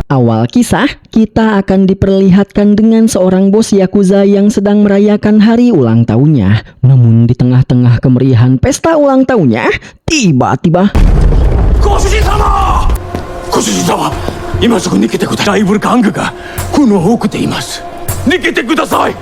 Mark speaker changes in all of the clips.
Speaker 1: Awal kisah, kita akan diperlihatkan dengan seorang bos Yakuza yang sedang merayakan hari ulang tahunnya. Namun di tengah-tengah kemeriahan pesta ulang tahunnya, tiba-tiba...
Speaker 2: ご主人様、今すぐ逃げてください。ライブル玩具がこの奥でいます。逃げてください。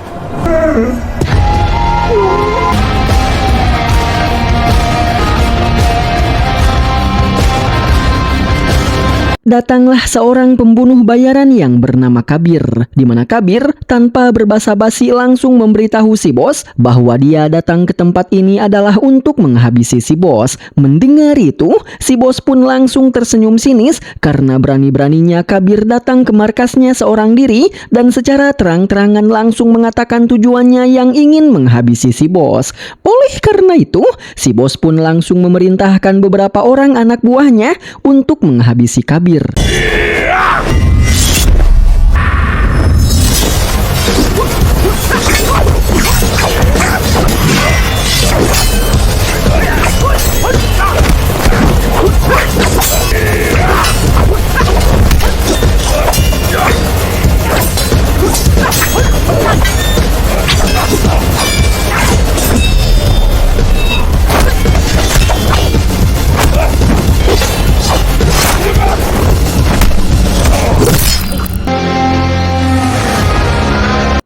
Speaker 1: Datanglah seorang pembunuh bayaran yang bernama Kabir, di mana Kabir tanpa berbasa-basi langsung memberitahu si bos bahwa dia datang ke tempat ini adalah untuk menghabisi si bos. Mendengar itu, si bos pun langsung tersenyum sinis karena berani-beraninya Kabir datang ke markasnya seorang diri dan secara terang-terangan langsung mengatakan tujuannya yang ingin menghabisi si bos. Oleh karena itu, si bos pun langsung memerintahkan beberapa orang anak buahnya untuk menghabisi Kabir.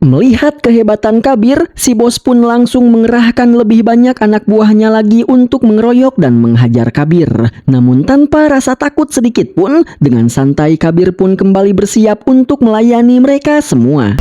Speaker 1: Melihat kehebatan Kabir, si bos pun langsung mengerahkan lebih banyak anak buahnya lagi untuk mengeroyok dan menghajar Kabir. Namun tanpa rasa takut sedikit pun, dengan santai Kabir pun kembali bersiap untuk melayani mereka semua.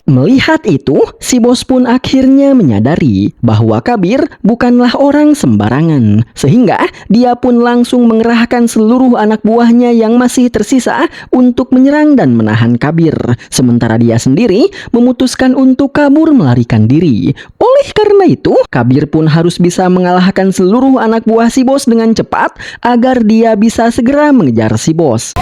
Speaker 1: Melihat itu, si bos pun akhirnya menyadari bahwa Kabir bukanlah orang sembarangan. Sehingga dia pun langsung mengerahkan seluruh anak buahnya yang masih tersisa untuk menyerang dan menahan Kabir. Sementara dia sendiri memutuskan untuk kabur melarikan diri. Oleh karena itu, Kabir pun harus bisa mengalahkan seluruh anak buah si bos dengan cepat agar dia bisa segera mengejar si bos.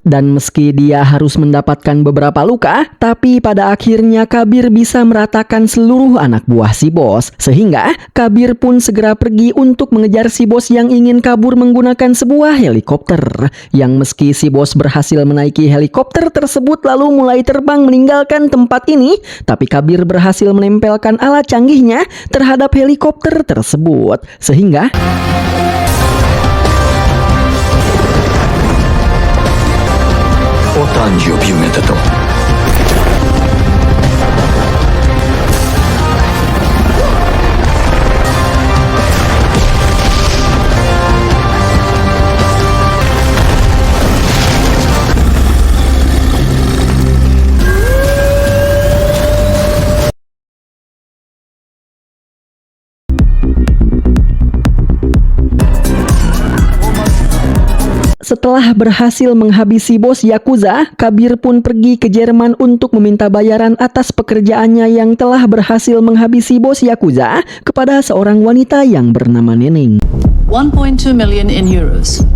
Speaker 1: Dan meski dia harus mendapatkan beberapa luka, tapi pada akhirnya Kabir bisa meratakan seluruh anak buah si bos. Sehingga Kabir pun segera pergi untuk mengejar si bos yang ingin kabur menggunakan sebuah helikopter. Yang meski si bos berhasil menaiki helikopter tersebut lalu mulai terbang meninggalkan tempat ini, tapi Kabir berhasil menempelkan alat canggihnya terhadap helikopter tersebut. Sehingga... Setelah berhasil menghabisi bos Yakuza, Kabir pun pergi ke Jerman untuk meminta bayaran atas pekerjaannya yang telah berhasil menghabisi bos Yakuza kepada seorang wanita yang bernama Neneng.
Speaker 3: 1.2 million in euros.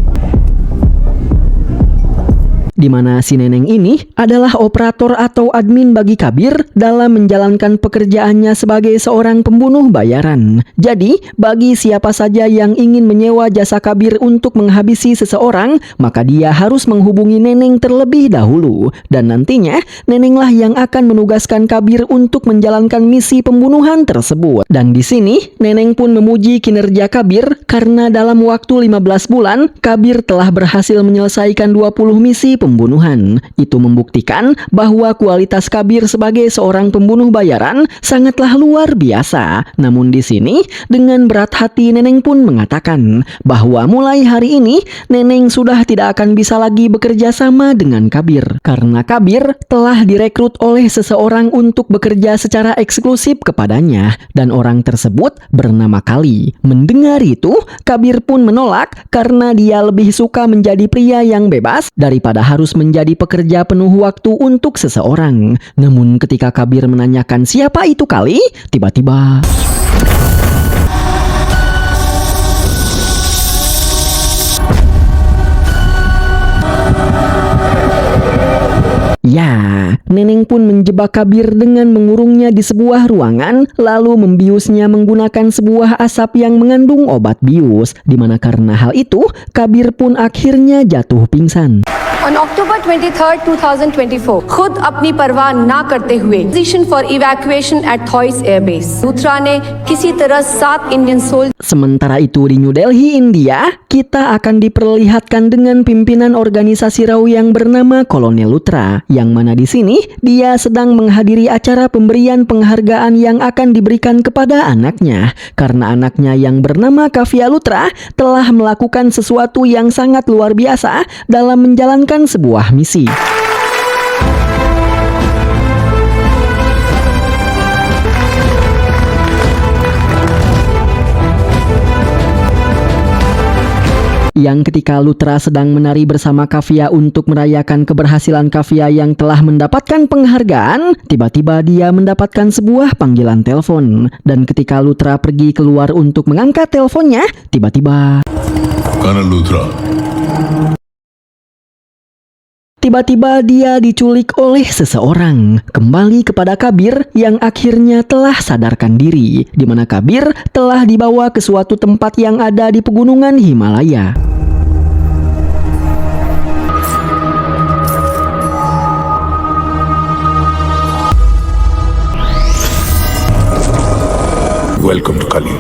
Speaker 1: Di mana si Neneng ini adalah operator atau admin bagi Kabir dalam menjalankan pekerjaannya sebagai seorang pembunuh bayaran. Jadi, bagi siapa saja yang ingin menyewa jasa Kabir untuk menghabisi seseorang, maka dia harus menghubungi Neneng terlebih dahulu. Dan nantinya, Nenenglah yang akan menugaskan Kabir untuk menjalankan misi pembunuhan tersebut. Dan di sini, Neneng pun memuji kinerja Kabir karena dalam waktu 15 bulan, Kabir telah berhasil menyelesaikan 20 misi pembunuhan pembunuhan. Itu membuktikan bahwa kualitas Kabir sebagai seorang pembunuh bayaran sangatlah luar biasa. Namun di sini dengan berat hati Neneng pun mengatakan bahwa mulai hari ini Neneng sudah tidak akan bisa lagi bekerja sama dengan Kabir karena Kabir telah direkrut oleh seseorang untuk bekerja secara eksklusif kepadanya dan orang tersebut bernama Kali. Mendengar itu, Kabir pun menolak karena dia lebih suka menjadi pria yang bebas daripada harus menjadi pekerja penuh waktu untuk seseorang. Namun ketika Kabir menanyakan siapa itu Kali, tiba-tiba ya, Neneng pun menjebak Kabir dengan mengurungnya di sebuah ruangan lalu membiusnya menggunakan sebuah asap yang mengandung obat bius, di mana karena hal itu Kabir pun akhirnya jatuh pingsan.
Speaker 4: On October 23, 2024, खुद अपनी परवाह ना करते हुए position for evacuation eight थॉइस एयरबेस लूथरा ने किसी तरह 7 Indian soldiers.
Speaker 1: Sementara itu di New Delhi, India, kita akan diperlihatkan dengan pimpinan organisasi RAW yang bernama Kolonel Luthra, yang mana di sini dia sedang menghadiri acara pemberian penghargaan yang akan diberikan kepada anaknya, karena anaknya yang bernama Kavya Luthra telah melakukan sesuatu yang sangat luar biasa dalam menjalankan sebuah misi. Yang ketika Luthra sedang menari bersama Kavya untuk merayakan keberhasilan Kavya yang telah mendapatkan penghargaan, tiba-tiba dia mendapatkan sebuah panggilan telepon. Dan ketika Luthra pergi keluar untuk mengangkat teleponnya, tiba-tiba dia diculik oleh seseorang. Kembali kepada Kabir yang akhirnya telah sadarkan diri, di mana Kabir telah dibawa ke suatu tempat yang ada di pegunungan Himalaya.
Speaker 2: Welcome to Kali.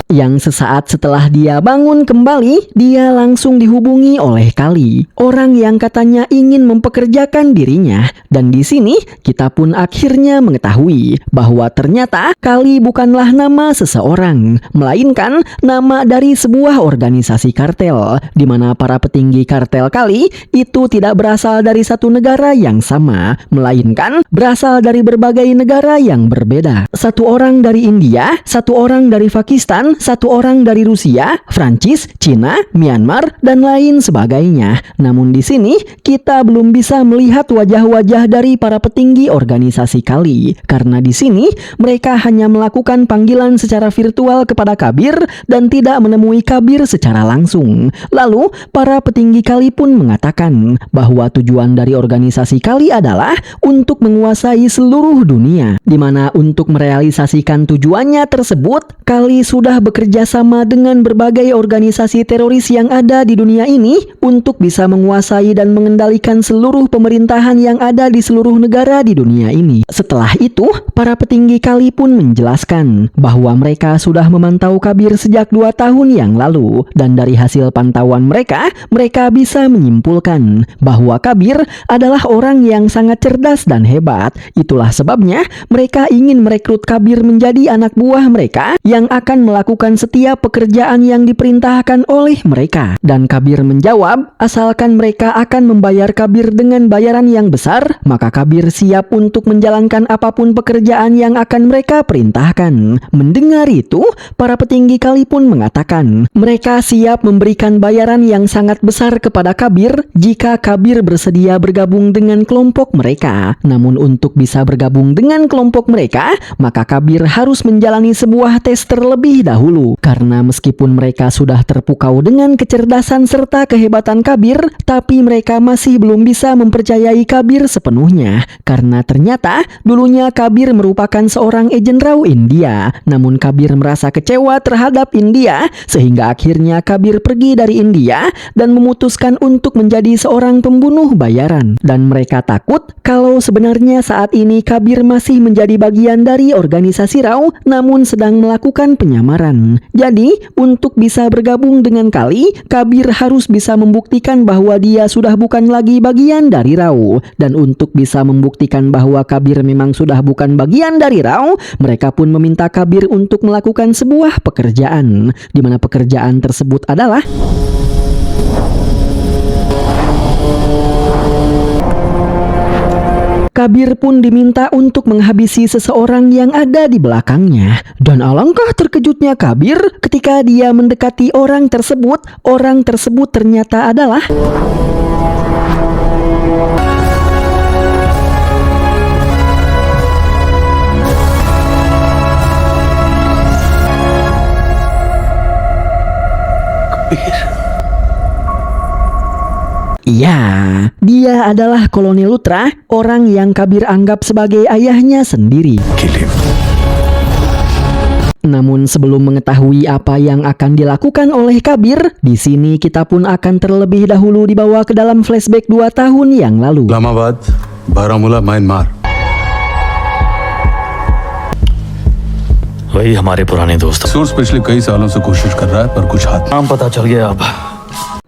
Speaker 1: Yang sesaat setelah dia bangun kembali, dia langsung dihubungi oleh Kali, orang yang katanya ingin mempekerjakan dirinya. Dan di sini kita pun akhirnya mengetahui bahwa ternyata Kali bukanlah nama seseorang, melainkan nama dari sebuah organisasi kartel, di mana para petinggi kartel Kali itu tidak berasal dari satu negara yang sama, melainkan berasal dari berbagai negara yang berbeda. Satu orang dari India, satu orang dari Pakistan, satu orang dari Rusia, Prancis, Cina, Myanmar, dan lain sebagainya. Namun di sini kita belum bisa melihat wajah-wajah dari para petinggi organisasi Kali, karena di sini mereka hanya melakukan panggilan secara virtual kepada Kabir dan tidak menemui Kabir secara langsung. Lalu para petinggi Kali pun mengatakan bahwa tujuan dari organisasi Kali adalah untuk menguasai seluruh dunia, di mana untuk merealisasikan tujuannya tersebut, Kali sudah bekerja sama dengan berbagai organisasi teroris yang ada di dunia ini untuk bisa menguasai dan mengendalikan seluruh pemerintahan yang ada di seluruh negara di dunia ini. Setelah itu, para petinggi Kali pun menjelaskan bahwa mereka sudah memantau Kabir sejak 2 tahun yang lalu, dan dari hasil pantauan mereka bisa menyimpulkan bahwa Kabir adalah orang yang sangat cerdas dan hebat. Itulah sebabnya mereka ingin merekrut Kabir menjadi anak buah mereka yang akan melakukan setiap pekerjaan yang diperintahkan oleh mereka. Dan Kabir menjawab, asalkan mereka akan membayar Kabir dengan bayaran yang besar, maka Kabir siap untuk menjalankan apapun pekerjaan yang akan mereka perintahkan. Mendengar itu, para petinggi Kali pun mengatakan mereka siap memberikan bayaran yang sangat besar kepada Kabir jika Kabir bersedia bergabung dengan kelompok mereka. Namun untuk bisa bergabung dengan kelompok mereka, maka Kabir harus menjalani sebuah tes terlebih dahulu. Karena meskipun mereka sudah terpukau dengan kecerdasan serta kehebatan Kabir, tapi mereka masih belum bisa mempercayai Kabir sepenuhnya. Karena ternyata dulunya Kabir merupakan seorang agen RAW India. Namun Kabir merasa kecewa terhadap India, sehingga akhirnya Kabir pergi dari India dan memutuskan untuk menjadi seorang pembunuh bayaran. Dan mereka takut kalau sebenarnya saat ini Kabir masih menjadi bagian dari organisasi RAW, namun sedang melakukan penyamaran. penyamaran. Jadi, untuk bisa bergabung dengan Kali, Kabir harus bisa membuktikan bahwa dia sudah bukan lagi bagian dari Rao. Dan untuk bisa membuktikan bahwa Kabir memang sudah bukan bagian dari Rao, mereka pun meminta Kabir untuk melakukan sebuah pekerjaan, di mana pekerjaan tersebut adalah Kabir pun diminta untuk menghabisi seseorang yang ada di belakangnya. Dan alangkah terkejutnya Kabir ketika dia mendekati orang tersebut ternyata adalah ya, dia adalah Kolonel Luthra, orang yang Kabir anggap sebagai ayahnya sendiri.
Speaker 2: Kill him.
Speaker 1: Namun sebelum mengetahui apa yang akan dilakukan oleh Kabir, di sini kita pun akan terlebih dahulu dibawa ke dalam flashback 2 tahun yang lalu.
Speaker 5: Islamabad Baramulla Myanmar
Speaker 6: वही हमारे पुराने दोस्त।
Speaker 5: सोर्स पिछले कई सालों से कोशिश कर रहा है पर कुछ हाथ
Speaker 6: नाम पता चल गया अब।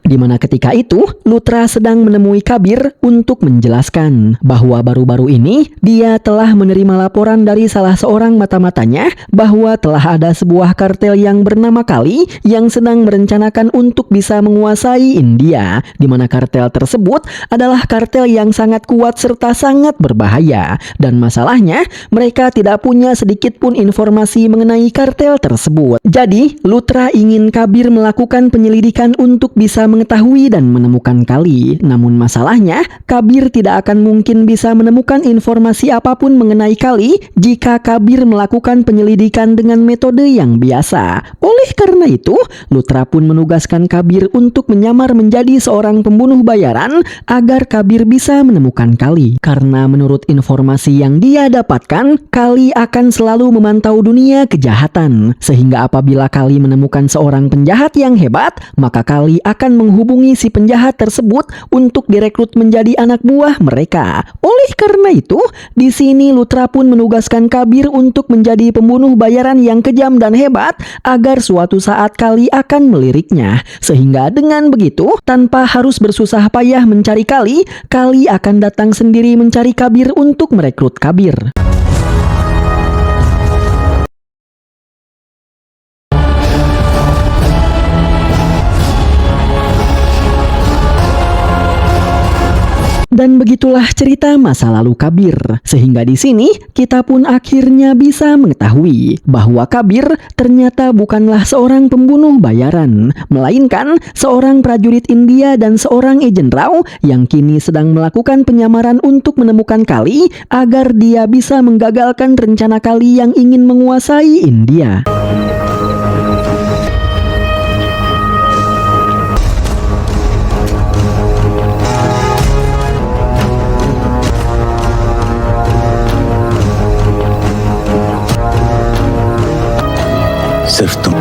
Speaker 1: Di mana ketika itu, Luthra sedang menemui Kabir untuk menjelaskan bahwa baru-baru ini dia telah menerima laporan dari salah seorang mata-matanya bahwa telah ada sebuah kartel yang bernama Kali yang sedang merencanakan untuk bisa menguasai India, di mana kartel tersebut adalah kartel yang sangat kuat serta sangat berbahaya. Dan masalahnya, mereka tidak punya sedikit pun informasi mengenai kartel tersebut. Jadi, Luthra ingin Kabir melakukan penyelidikan untuk bisa mengetahui dan menemukan Kali. Namun masalahnya, Kabir tidak akan mungkin bisa menemukan informasi apapun mengenai Kali jika Kabir melakukan penyelidikan dengan metode yang biasa. Oleh karena itu, Luthra pun menugaskan Kabir untuk menyamar menjadi seorang pembunuh bayaran agar Kabir bisa menemukan Kali. Karena menurut informasi yang dia dapatkan, Kali akan selalu memantau dunia kejahatan. Sehingga apabila Kali menemukan seorang penjahat yang hebat, maka Kali akan menghubungi si penjahat tersebut untuk direkrut menjadi anak buah mereka. Oleh karena itu, di sini Luthra pun menugaskan Kabir untuk menjadi pembunuh bayaran yang kejam dan hebat agar suatu saat Kali akan meliriknya. Sehingga dengan begitu, tanpa harus bersusah payah mencari Kali, Kali akan datang sendiri mencari Kabir untuk merekrut Kabir. Dan begitulah cerita masa lalu Kabir. Sehingga di sini kita pun akhirnya bisa mengetahui bahwa Kabir ternyata bukanlah seorang pembunuh bayaran, melainkan seorang prajurit India dan seorang agen Rao yang kini sedang melakukan penyamaran untuk menemukan Kali agar dia bisa menggagalkan rencana Kali yang ingin menguasai India.
Speaker 2: सिर्फ तुम।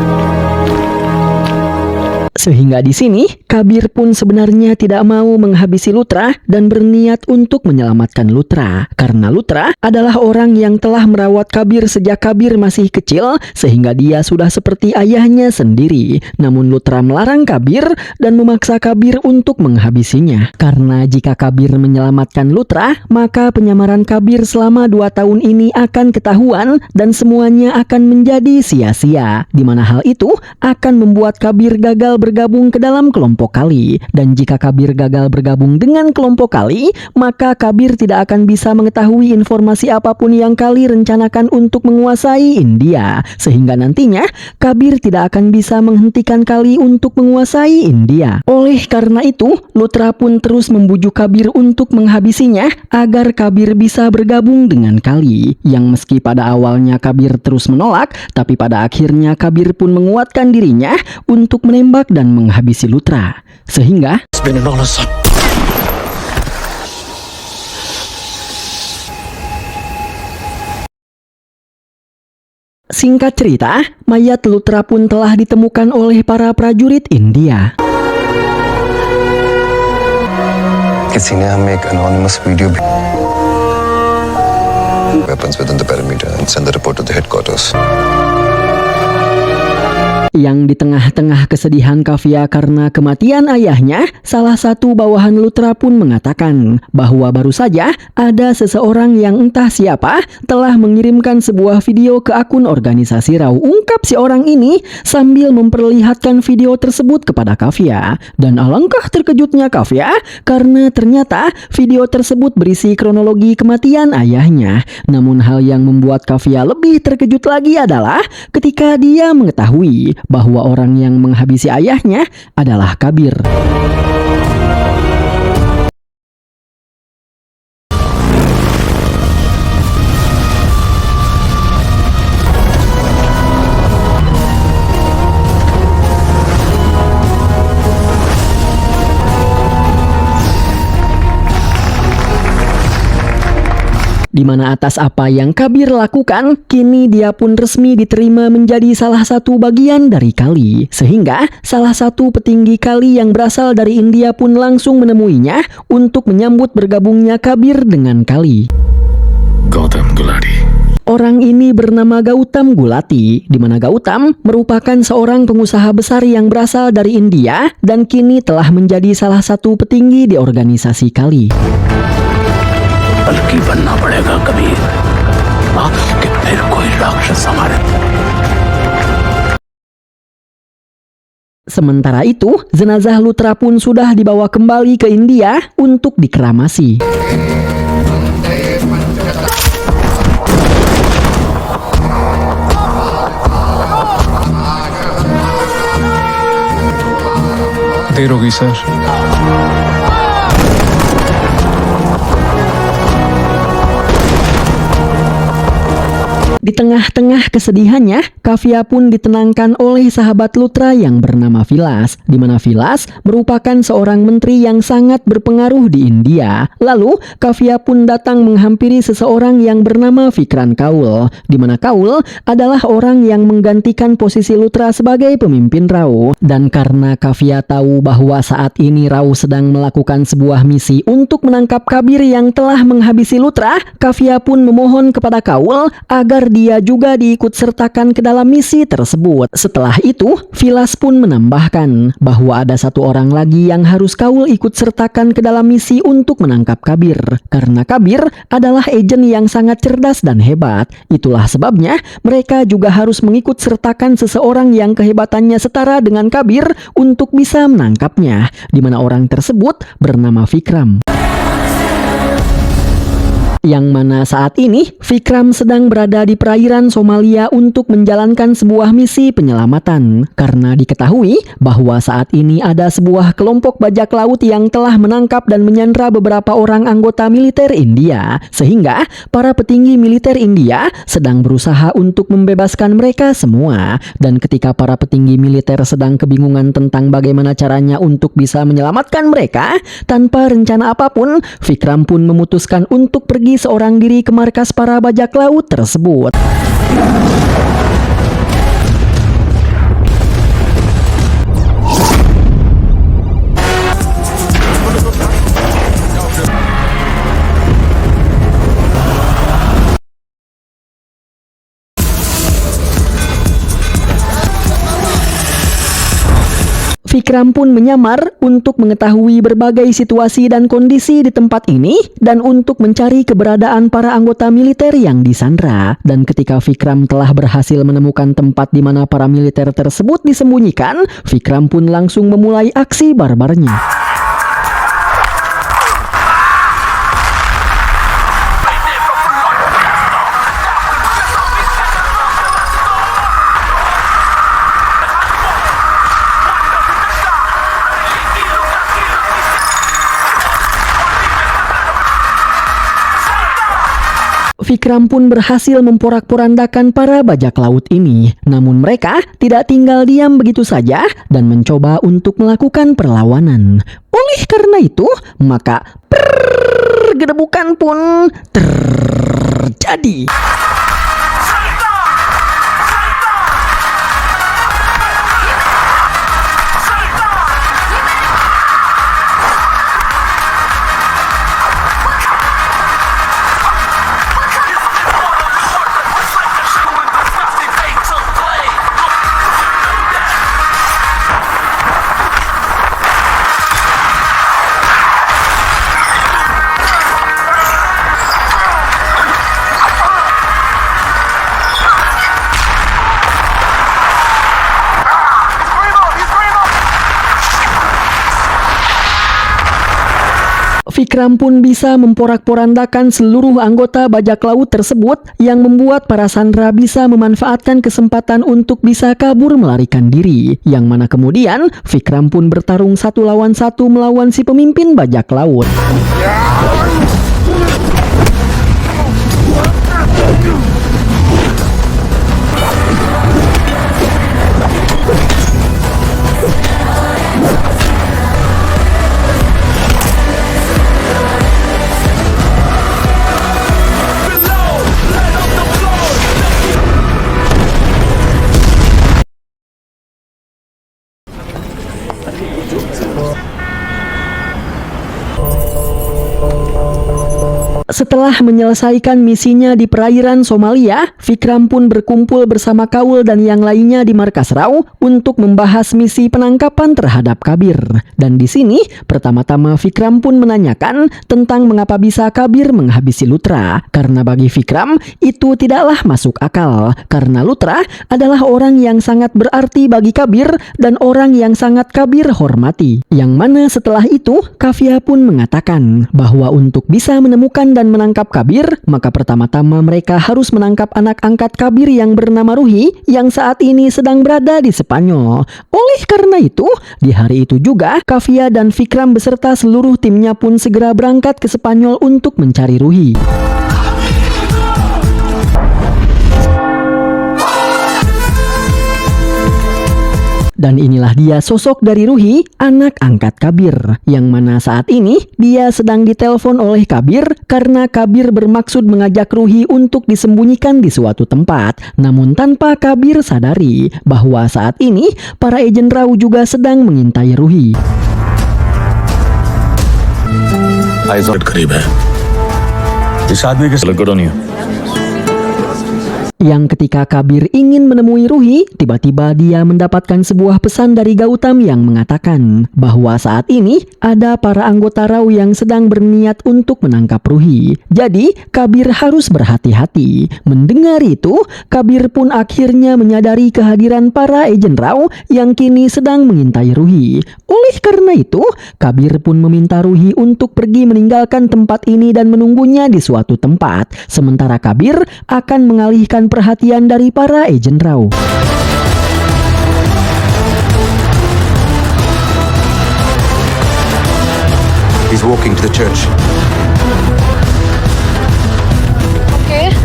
Speaker 1: Sehingga di sini Kabir pun sebenarnya tidak mau menghabisi Luthra dan berniat untuk menyelamatkan Luthra. Karena Luthra adalah orang yang telah merawat Kabir sejak Kabir masih kecil, sehingga dia sudah seperti ayahnya sendiri. Namun Luthra melarang Kabir dan memaksa Kabir untuk menghabisinya. Karena jika Kabir menyelamatkan Luthra, maka penyamaran Kabir selama 2 tahun ini akan ketahuan dan semuanya akan menjadi sia-sia. Di mana hal itu akan membuat Kabir gagal bergabung ke dalam kelompok Kali. Dan jika Kabir gagal bergabung dengan kelompok Kali, maka Kabir tidak akan bisa mengetahui informasi apapun yang Kali rencanakan untuk menguasai India. Sehingga nantinya Kabir tidak akan bisa menghentikan Kali untuk menguasai India. Oleh karena itu, Luthra pun terus membujuk Kabir untuk menghabisinya agar Kabir bisa bergabung dengan Kali. Yang meski pada awalnya Kabir terus menolak, tapi pada akhirnya Kabir pun menguatkan dirinya untuk menembak dan menghabisi Luthra. Sehingga singkat cerita, mayat Luthra pun telah ditemukan oleh para prajurit India.
Speaker 7: किसी ने हमें एक anonymous video weapons within the perimeter and send the report to the headquarters.
Speaker 1: Yang di tengah-tengah kesedihan Kafia karena kematian ayahnya, salah satu bawahan Lutra pun mengatakan bahwa baru saja ada seseorang yang entah siapa telah mengirimkan sebuah video ke akun organisasi RAW. Ungkap si orang ini sambil memperlihatkan video tersebut kepada Kafia. Dan alangkah terkejutnya Kafia karena ternyata video tersebut berisi kronologi kematian ayahnya. Namun hal yang membuat Kafia lebih terkejut lagi adalah ketika dia mengetahui bahwa orang yang menghabisi ayahnya adalah Kabir. Di mana atas apa yang Kabir lakukan, kini dia pun resmi diterima menjadi salah satu bagian dari Kali. Sehingga salah satu petinggi Kali yang berasal dari India pun langsung menemuinya untuk menyambut bergabungnya Kabir dengan Kali.
Speaker 6: Gautam Gulati.
Speaker 1: Orang ini bernama Gautam Gulati, di mana Gautam merupakan seorang pengusaha besar yang berasal dari India dan kini telah menjadi salah satu petinggi di organisasi Kali.
Speaker 2: बल्कि बनना पड़ेगा कबीर कि फिर कोई राक्षस हमारे।
Speaker 1: Sementara itu, jenazah Lutra pun sudah dibawa kembali ke India untuk dikremasi.
Speaker 8: देर होगी sir.
Speaker 1: Di tengah-tengah kesedihannya, Kafia pun ditenangkan oleh sahabat Lutra yang bernama Vilas, di mana Vilas merupakan seorang menteri yang sangat berpengaruh di India. Lalu, Kafia pun datang menghampiri seseorang yang bernama Vikran Kaul, di mana Kaul adalah orang yang menggantikan posisi Lutra sebagai pemimpin RAW. Dan karena Kafia tahu bahwa saat ini RAW sedang melakukan sebuah misi untuk menangkap Kabir yang telah menghabisi Lutra, Kafia pun memohon kepada Kaul agar dia juga diikut sertakan ke dalam misi tersebut. Setelah itu, Vilas pun menambahkan bahwa ada satu orang lagi yang harus Kaul ikut sertakan ke dalam misi untuk menangkap Kabir. Karena Kabir adalah agen yang sangat cerdas dan hebat. Itulah sebabnya mereka juga harus mengikut sertakan seseorang yang kehebatannya setara dengan Kabir untuk bisa menangkapnya, di mana orang tersebut bernama Vikram. Yang mana saat ini Vikram sedang berada di perairan Somalia untuk menjalankan sebuah misi penyelamatan. Karena diketahui bahwa saat ini ada sebuah kelompok bajak laut yang telah menangkap dan menyandra beberapa orang anggota militer India. Sehingga para petinggi militer India sedang berusaha untuk membebaskan mereka semua. Dan ketika para petinggi militer sedang kebingungan tentang bagaimana caranya untuk bisa menyelamatkan mereka, tanpa rencana apapun, Vikram pun memutuskan untuk pergi seorang diri ke markas para bajak laut tersebut. Vikram pun menyamar untuk mengetahui berbagai situasi dan kondisi di tempat ini dan untuk mencari keberadaan para anggota militer yang disandra. Dan ketika Vikram telah berhasil menemukan tempat di mana para militer tersebut disembunyikan, Vikram pun langsung memulai aksi barbarnya. Vikram pun berhasil memporak-porandakan para bajak laut ini. Namun mereka tidak tinggal diam begitu saja dan mencoba untuk melakukan perlawanan. Oleh karena itu, maka pergedebukan pun terjadi. Fikram pun bisa memporak-porandakan seluruh anggota bajak laut tersebut yang membuat para sandera bisa memanfaatkan kesempatan untuk bisa kabur melarikan diri. Yang mana kemudian Fikram pun bertarung 1 lawan 1 melawan si pemimpin bajak laut. Setelah menyelesaikan misinya di perairan Somalia, Fikram pun berkumpul bersama Kaul dan yang lainnya di markas Rau untuk membahas misi penangkapan terhadap Kabir. Dan di sini, pertama-tama Fikram pun menanyakan tentang mengapa bisa Kabir menghabisi Luthra. Karena bagi Fikram, itu tidaklah masuk akal. Karena Luthra adalah orang yang sangat berarti bagi Kabir dan orang yang sangat Kabir hormati. Yang mana setelah itu, Kafia pun mengatakan bahwa untuk bisa menemukan dan menangkap Kabir, maka pertama-tama mereka harus menangkap anak angkat Kabir yang bernama Ruhi yang saat ini sedang berada di Spanyol. Oleh karena itu, di hari itu juga Kafia dan Fikram beserta seluruh timnya pun segera berangkat ke Spanyol untuk mencari Ruhi. Dan inilah dia sosok dari Ruhi, anak angkat Kabir, yang mana saat ini dia sedang ditelepon oleh Kabir karena Kabir bermaksud mengajak Ruhi untuk disembunyikan di suatu tempat. Namun tanpa Kabir sadari bahwa saat ini para agen Rau juga sedang mengintai Ruhi.
Speaker 6: करीब है
Speaker 2: इस आदमी के
Speaker 6: good on you
Speaker 1: Yang ketika Kabir ingin menemui Ruhi, tiba-tiba dia mendapatkan sebuah pesan dari Gautam yang mengatakan bahwa saat ini ada para anggota Rau yang sedang berniat untuk menangkap Ruhi. Jadi, Kabir harus berhati-hati. Mendengar itu, Kabir pun akhirnya menyadari kehadiran para agen Rau yang kini sedang mengintai Ruhi. Oleh karena itu, Kabir pun meminta Ruhi untuk pergi meninggalkan tempat ini dan menunggunya di suatu tempat. Sementara Kabir akan mengalihkan perhatian dari para agen Rau.
Speaker 7: He's walking to the church.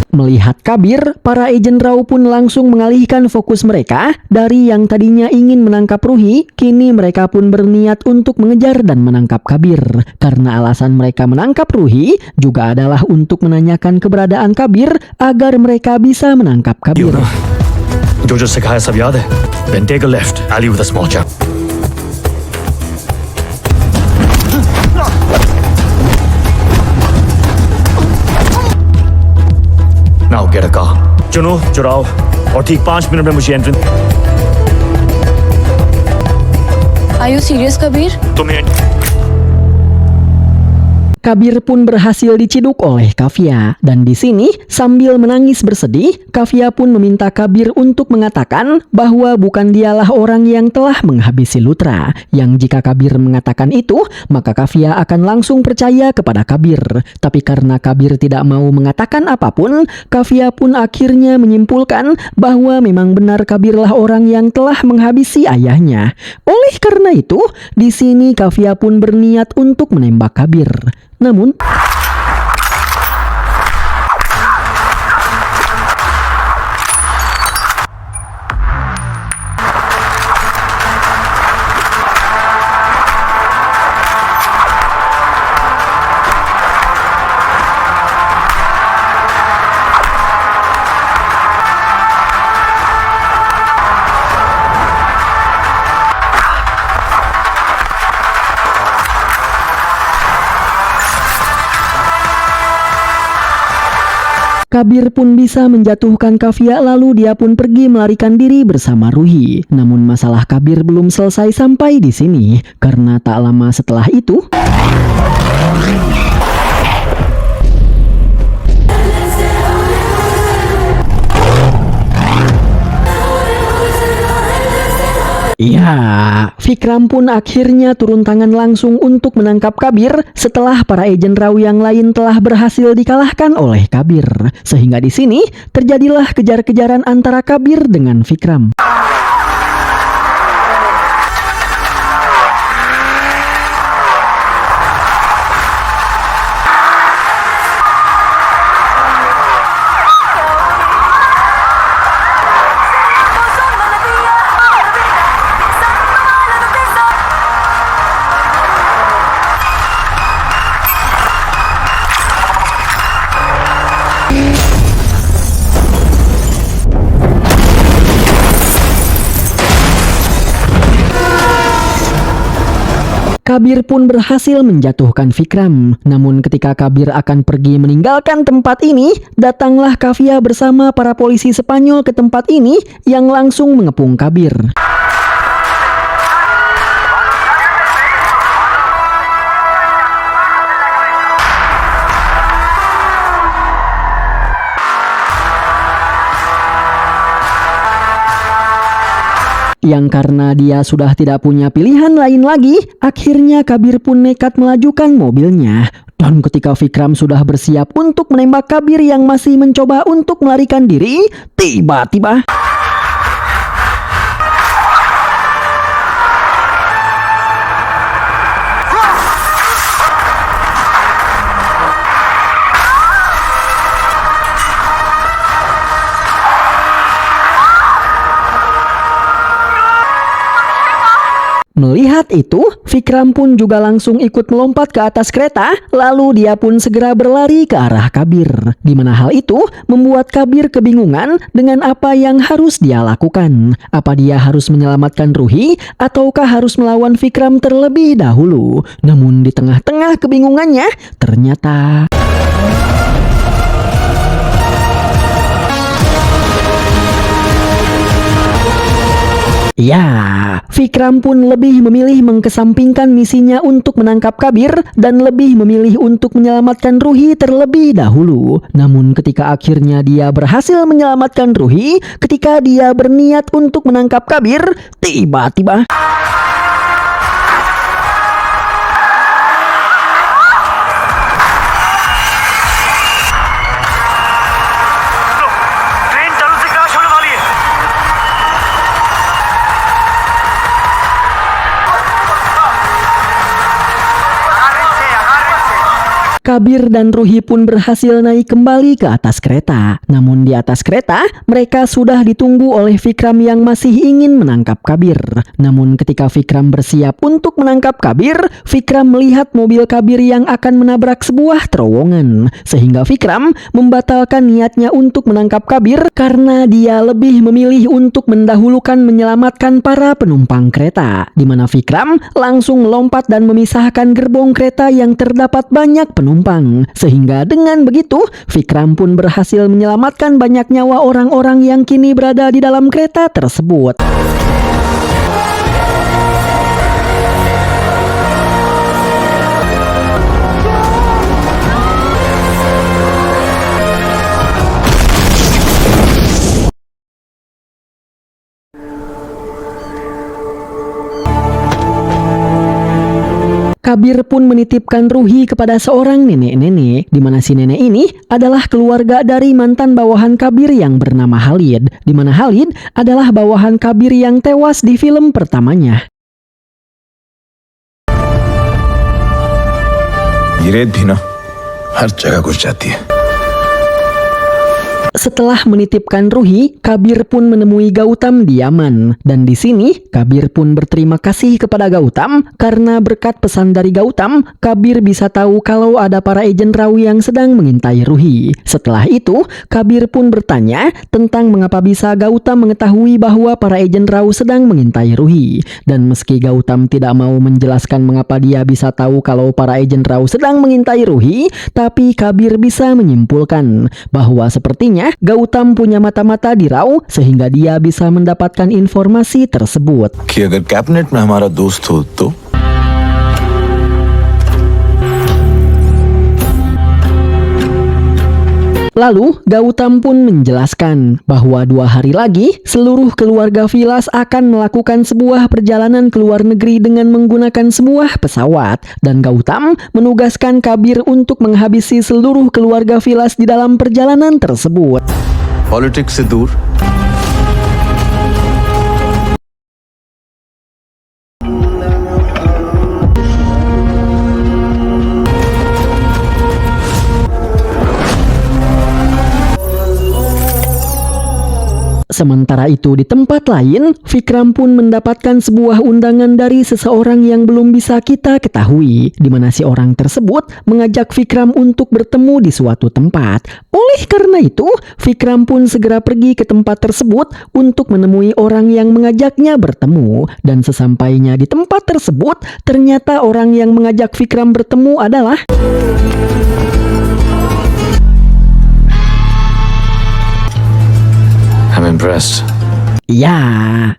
Speaker 1: Melihat Kabir, para agen Rau pun langsung mengalihkan fokus mereka dari yang tadinya ingin menangkap Ruhi, kini mereka pun berniat untuk mengejar dan menangkap Kabir. Karena alasan mereka menangkap Ruhi juga adalah untuk menanyakan keberadaan Kabir agar mereka bisa menangkap Kabir.
Speaker 6: जो सिखाया सब याद है Then take a left alley with a small jump Now get a car चुनो चुराओ और ठीक 5 मिनट में मुझे entry
Speaker 4: Are you serious, Kabir?
Speaker 6: तुम्हें
Speaker 1: Kabir pun berhasil diciduk oleh Kafia. Dan di sini, sambil menangis bersedih, Kafia pun meminta Kabir untuk mengatakan bahwa bukan dialah orang yang telah menghabisi Luthra. Yang jika Kabir mengatakan itu, maka Kafia akan langsung percaya kepada Kabir. Tapi karena Kabir tidak mau mengatakan apapun, Kafia pun akhirnya menyimpulkan bahwa memang benar Kabirlah orang yang telah menghabisi ayahnya. Oleh karena itu, di sini Kafia pun berniat untuk menembak Kabir. Namun, Kabir pun bisa menjatuhkan Kafia lalu dia pun pergi melarikan diri bersama Ruhi. Namun masalah Kabir belum selesai sampai di sini karena tak lama setelah itu Ya, Vikram pun akhirnya turun tangan langsung untuk menangkap Kabir setelah para agen Raw yang lain telah berhasil dikalahkan oleh Kabir. Sehingga di sini terjadilah kejar-kejaran antara Kabir dengan Vikram. Kabir pun berhasil menjatuhkan Vikram. Namun ketika Kabir akan pergi meninggalkan tempat ini, datanglah Kavya bersama para polisi Spanyol ke tempat ini yang langsung mengepung Kabir. Yang karena dia sudah tidak punya pilihan lain lagi, akhirnya Kabir pun nekat melajukan mobilnya. Dan ketika Vikram sudah bersiap untuk menembak Kabir yang masih mencoba untuk melarikan diri, tiba-tiba melihat itu, Vikram pun juga langsung ikut melompat ke atas kereta, lalu dia pun segera berlari ke arah Kabir. Di mana hal itu membuat Kabir kebingungan dengan apa yang harus dia lakukan. Apa dia harus menyelamatkan Ruhi ataukah harus melawan Vikram terlebih dahulu? Namun di tengah-tengah kebingungannya, ternyata ya, Vikram pun lebih memilih mengkesampingkan misinya untuk menangkap Kabir dan lebih memilih untuk menyelamatkan Ruhi terlebih dahulu. Namun ketika akhirnya dia berhasil menyelamatkan Ruhi, ketika dia berniat untuk menangkap Kabir, tiba-tiba Kabir dan Ruhi pun berhasil naik kembali ke atas kereta. Namun di atas kereta, mereka sudah ditunggu oleh Vikram yang masih ingin menangkap Kabir. Namun ketika Vikram bersiap untuk menangkap Kabir, Vikram melihat mobil Kabir yang akan menabrak sebuah terowongan. Sehingga Vikram membatalkan niatnya untuk menangkap Kabir karena dia lebih memilih untuk mendahulukan menyelamatkan para penumpang kereta. Di mana Vikram langsung melompat dan memisahkan gerbong kereta yang terdapat banyak penumpang. Sehingga dengan begitu, Vikram pun berhasil menyelamatkan banyak nyawa orang-orang yang kini berada di dalam kereta tersebut. Kabir pun menitipkan Ruhi kepada seorang nenek-nenek, di mana si nenek ini adalah keluarga dari mantan bawahan Kabir yang bernama Khalid, di mana Khalid adalah bawahan Kabir yang tewas di film pertamanya.
Speaker 7: ये रेत भी ना हर जगह घुस जाती है।
Speaker 1: Setelah menitipkan Ruhi, Kabir pun menemui Gautam di Yaman. Dan di sini, Kabir pun berterima kasih kepada Gautam karena berkat pesan dari Gautam, Kabir bisa tahu kalau ada para agen Raw yang sedang mengintai Ruhi. Setelah itu, Kabir pun bertanya tentang mengapa bisa Gautam mengetahui bahwa para agen Raw sedang mengintai Ruhi. Dan meski Gautam tidak mau menjelaskan mengapa dia bisa tahu kalau para agen Raw sedang mengintai Ruhi, tapi Kabir bisa menyimpulkan bahwa sepertinya Gautam punya mata-mata di Raw sehingga dia bisa mendapatkan informasi tersebut.
Speaker 7: कि अगर कैबिनेट में हमारा दोस्त हो तो
Speaker 1: Lalu Gautam pun menjelaskan bahwa 2 hari lagi seluruh keluarga Vilas akan melakukan sebuah perjalanan ke luar negeri dengan menggunakan sebuah pesawat, dan Gautam menugaskan Kabir untuk menghabisi seluruh keluarga Vilas di dalam perjalanan tersebut.
Speaker 7: Politics से दूर
Speaker 1: Sementara itu di tempat lain, Vikram pun mendapatkan sebuah undangan dari seseorang yang belum bisa kita ketahui, di mana si orang tersebut mengajak Vikram untuk bertemu di suatu tempat. Oleh karena itu, Vikram pun segera pergi ke tempat tersebut untuk menemui orang yang mengajaknya bertemu. Dan sesampainya di tempat tersebut, ternyata orang yang mengajak Vikram bertemu adalah
Speaker 7: I'm impressed.
Speaker 1: ya,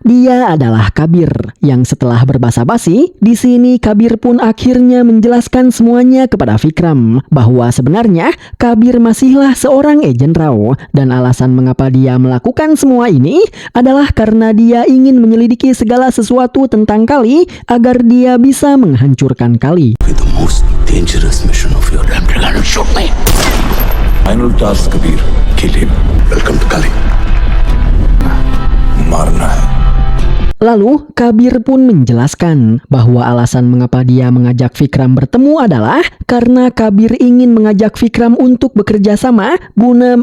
Speaker 1: dia adalah Kabir yang setelah berbasa-basi, di sini Kabir pun akhirnya menjelaskan semuanya kepada Vikram bahwa sebenarnya Kabir masihlah seorang agen raw, dan alasan mengapa dia melakukan semua ini adalah karena dia ingin menyelidiki segala sesuatu tentang Kali agar dia bisa menghancurkan Kali.
Speaker 2: The most dangerous mission of your life. They're gonna shoot me. Final task, Kabir. Kill him. Welcome to Kali. मारना है.
Speaker 1: Lalu Kabir pun menjelaskan bahwa alasan mengapa dia mengajak Vikram bertemu adalah karena Kabir ingin mengajak Vikram untuk bekerja sama guna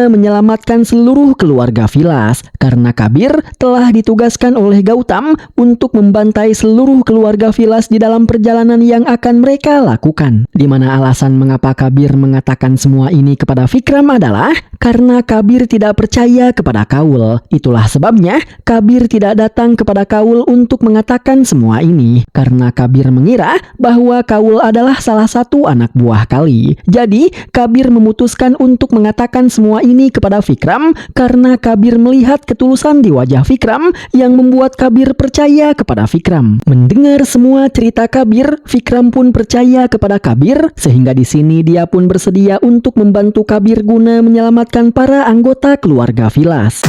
Speaker 1: menyelamatkan seluruh keluarga Vilas, karena Kabir telah ditugaskan oleh Gautam untuk membantai seluruh keluarga Vilas di dalam perjalanan yang akan mereka lakukan. Di mana alasan mengapa Kabir mengatakan semua ini kepada Vikram adalah karena Kabir tidak percaya kepada Kaul. Itulah sebabnya Kabir tidak datang kepada Kaul untuk mengatakan semua ini, karena Kabir mengira bahwa Kaul adalah salah satu anak buah Kali. Jadi Kabir memutuskan untuk mengatakan semua ini kepada Vikram karena Kabir melihat ketulusan di wajah Vikram yang membuat Kabir percaya kepada Vikram. Mendengar semua cerita Kabir, Vikram pun percaya kepada Kabir, sehingga di sini dia pun bersedia untuk membantu Kabir guna menyelamatkan para anggota keluarga Vilas.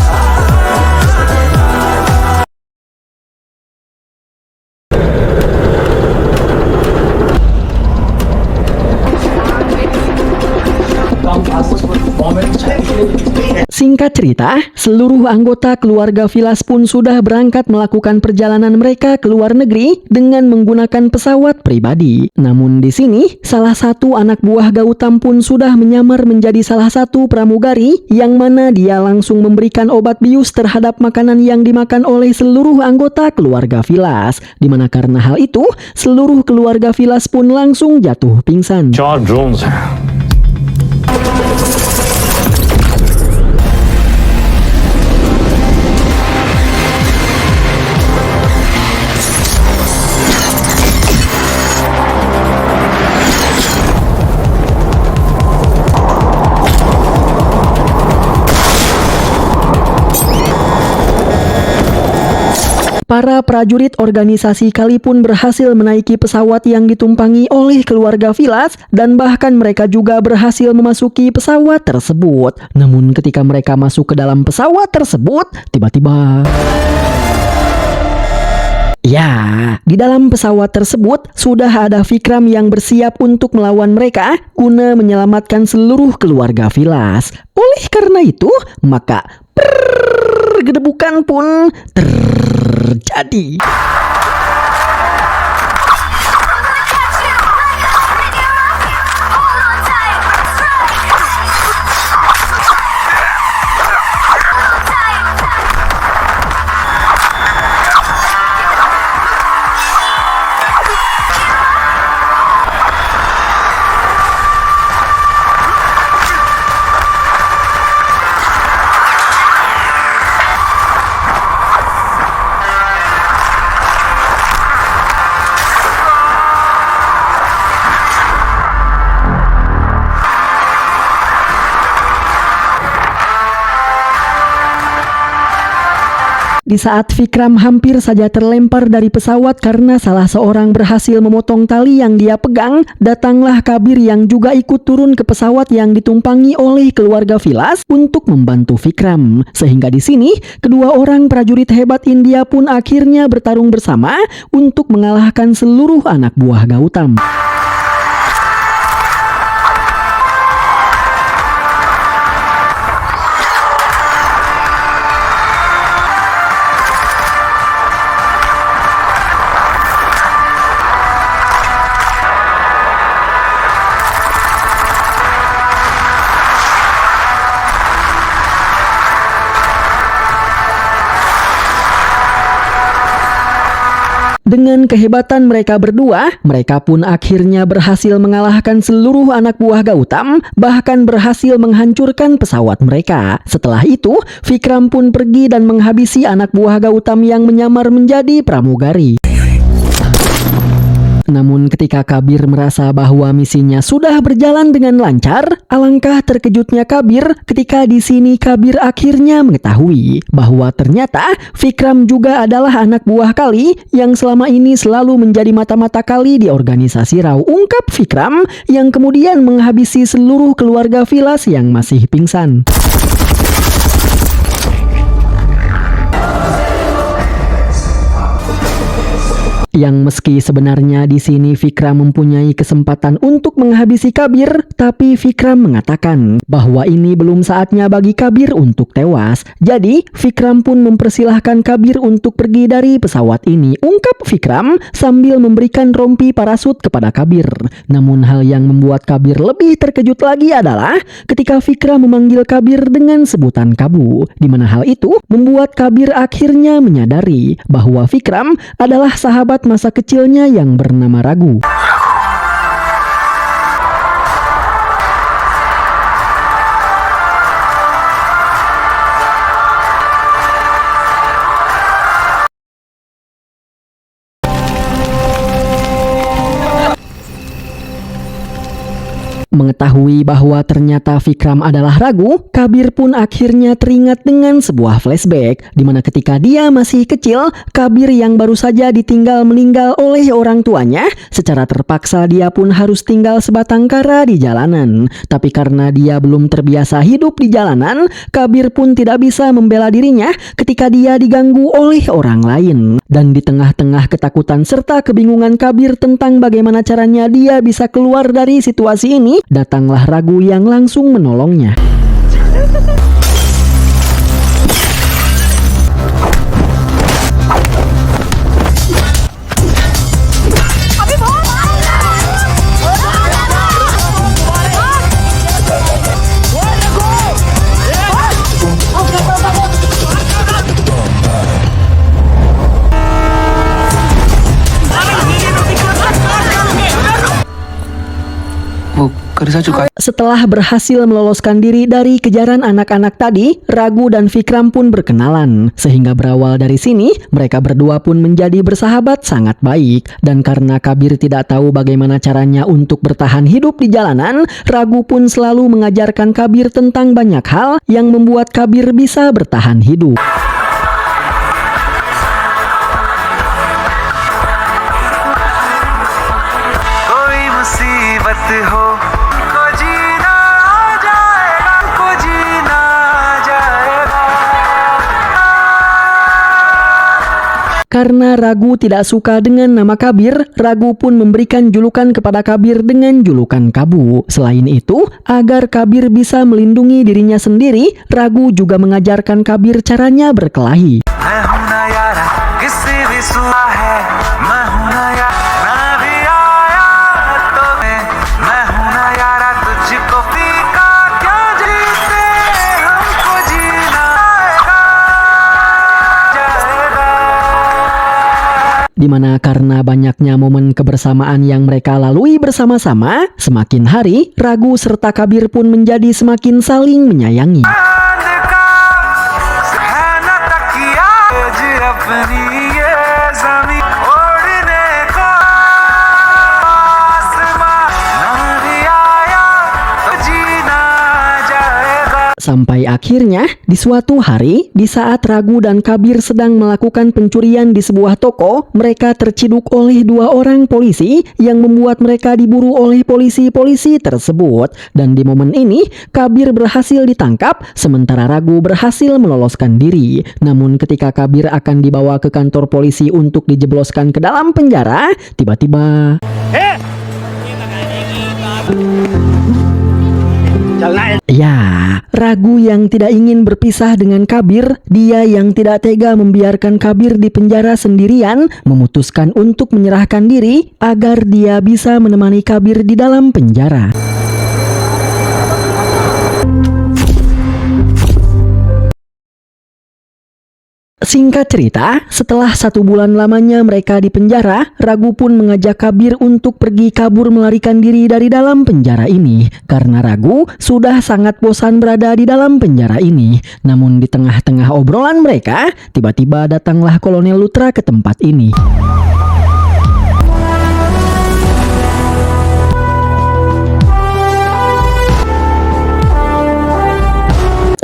Speaker 1: Singkat cerita, seluruh anggota keluarga Vilas pun sudah berangkat melakukan perjalanan mereka ke luar negeri dengan menggunakan pesawat pribadi. Namun di sini, salah satu anak buah Gautam pun sudah menyamar menjadi salah satu pramugari, yang mana dia langsung memberikan obat bius terhadap makanan yang dimakan oleh seluruh anggota keluarga Vilas. Dimana karena hal itu, seluruh keluarga Vilas pun langsung jatuh pingsan.
Speaker 6: 4 drones हैं.
Speaker 1: Para prajurit organisasi Kali pun berhasil menaiki pesawat yang ditumpangi oleh keluarga Vilas, dan bahkan mereka juga berhasil memasuki pesawat tersebut. Namun ketika mereka masuk ke dalam pesawat tersebut, tiba-tiba... ya, di dalam pesawat tersebut sudah ada Vikram yang bersiap untuk melawan mereka guna menyelamatkan seluruh keluarga Vilas. Oleh karena itu, maka pergedebukan pun terjadi. Di saat Vikram hampir saja terlempar dari pesawat karena salah seorang berhasil memotong tali yang dia pegang, datanglah Kabir yang juga ikut turun ke pesawat yang ditumpangi oleh keluarga Vilas untuk membantu Vikram. Sehingga di sini, kedua orang prajurit hebat India pun akhirnya bertarung bersama untuk mengalahkan seluruh anak buah Gautam. Dengan kehebatan mereka berdua, mereka pun akhirnya berhasil mengalahkan seluruh anak buah Gautam, bahkan berhasil menghancurkan pesawat mereka. Setelah itu, Vikram pun pergi dan menghabisi anak buah Gautam yang menyamar menjadi pramugari. Namun ketika Kabir merasa bahwa misinya sudah berjalan dengan lancar, alangkah terkejutnya Kabir ketika di sini Kabir akhirnya mengetahui bahwa ternyata Vikram juga adalah anak buah Kali yang selama ini selalu menjadi mata-mata Kali di organisasi Rao. Ungkap Vikram yang kemudian menghabisi seluruh keluarga Vilas yang masih pingsan. Yang meski sebenarnya di sini Vikram mempunyai kesempatan untuk menghabisi Kabir, tapi Vikram mengatakan bahwa ini belum saatnya bagi Kabir untuk tewas. Jadi Vikram pun mempersilahkan Kabir untuk pergi dari pesawat ini. Ungkap Vikram sambil memberikan rompi parasut kepada Kabir. Namun hal yang membuat Kabir lebih terkejut lagi adalah ketika Vikram memanggil Kabir dengan sebutan Kabu, di mana hal itu membuat Kabir akhirnya menyadari bahwa Vikram adalah sahabat masa kecilnya yang bernama Ragu. Mengetahui bahwa ternyata Vikram adalah Ragu, Kabir pun akhirnya teringat dengan sebuah flashback di mana ketika dia masih kecil, Kabir yang baru saja ditinggal meninggal oleh orang tuanya, secara terpaksa dia pun harus tinggal sebatang kara di jalanan. Tapi karena dia belum terbiasa hidup di jalanan, Kabir pun tidak bisa membela dirinya ketika dia diganggu oleh orang lain. Dan di tengah-tengah ketakutan serta kebingungan Kabir tentang bagaimana caranya dia bisa keluar dari situasi ini, datanglah Ragu yang langsung menolongnya. Setelah berhasil meloloskan diri dari kejaran anak-anak tadi, Ragu dan Vikram pun berkenalan. Sehingga berawal dari sini, mereka berdua pun menjadi bersahabat sangat baik. Dan karena Kabir tidak tahu bagaimana caranya untuk bertahan hidup di jalanan, Ragu pun selalu mengajarkan Kabir tentang banyak hal yang membuat Kabir bisa bertahan hidup. Karena Ragu tidak suka dengan nama Kabir, Ragu pun memberikan julukan kepada Kabir dengan julukan Kabu. Selain itu, agar Kabir bisa melindungi dirinya sendiri, Ragu juga mengajarkan Kabir caranya berkelahi. Dimana karena banyaknya momen kebersamaan yang mereka lalui bersama-sama, semakin hari Ragu serta Kabir pun menjadi semakin saling menyayangi. Sampai akhirnya di suatu hari, di saat Ragu dan Kabir sedang melakukan pencurian di sebuah toko, mereka terciduk oleh 2 orang polisi yang membuat mereka diburu oleh polisi-polisi tersebut. Dan di momen ini, Kabir berhasil ditangkap, sementara Ragu berhasil meloloskan diri. Namun ketika Kabir akan dibawa ke kantor polisi untuk dijebloskan ke dalam penjara, tiba-tiba ya, Ragu yang tidak ingin berpisah dengan Kabir, dia yang tidak tega membiarkan Kabir di penjara sendirian, memutuskan untuk menyerahkan diri agar dia bisa menemani Kabir di dalam penjara. Singkat cerita, setelah 1 bulan lamanya mereka di penjara, Ragu pun mengajak Kabir untuk pergi kabur melarikan diri dari dalam penjara ini. Karena Ragu sudah sangat bosan berada di dalam penjara ini. Namun di tengah-tengah obrolan mereka, tiba-tiba datanglah Kolonel Luthra ke tempat ini.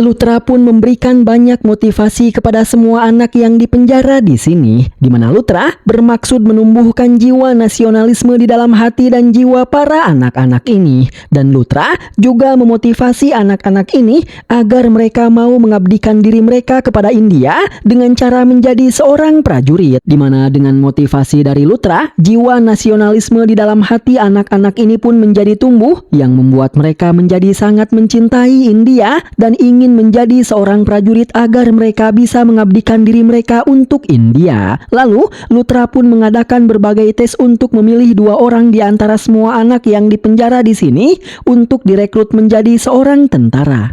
Speaker 1: Luthra pun memberikan banyak motivasi kepada semua anak yang dipenjara di sini, di mana Luthra bermaksud menumbuhkan jiwa nasionalisme di dalam hati dan jiwa para anak-anak ini. Dan Luthra juga memotivasi anak-anak ini agar mereka mau mengabdikan diri mereka kepada India dengan cara menjadi seorang prajurit, di mana dengan motivasi dari Luthra, jiwa nasionalisme di dalam hati anak-anak ini pun menjadi tumbuh yang membuat mereka menjadi sangat mencintai India dan ingin menjadi seorang prajurit agar mereka bisa mengabdikan diri mereka untuk India. Lalu, Luthra pun mengadakan berbagai tes untuk memilih 2 orang di antara semua anak yang dipenjara di sini untuk direkrut menjadi seorang tentara.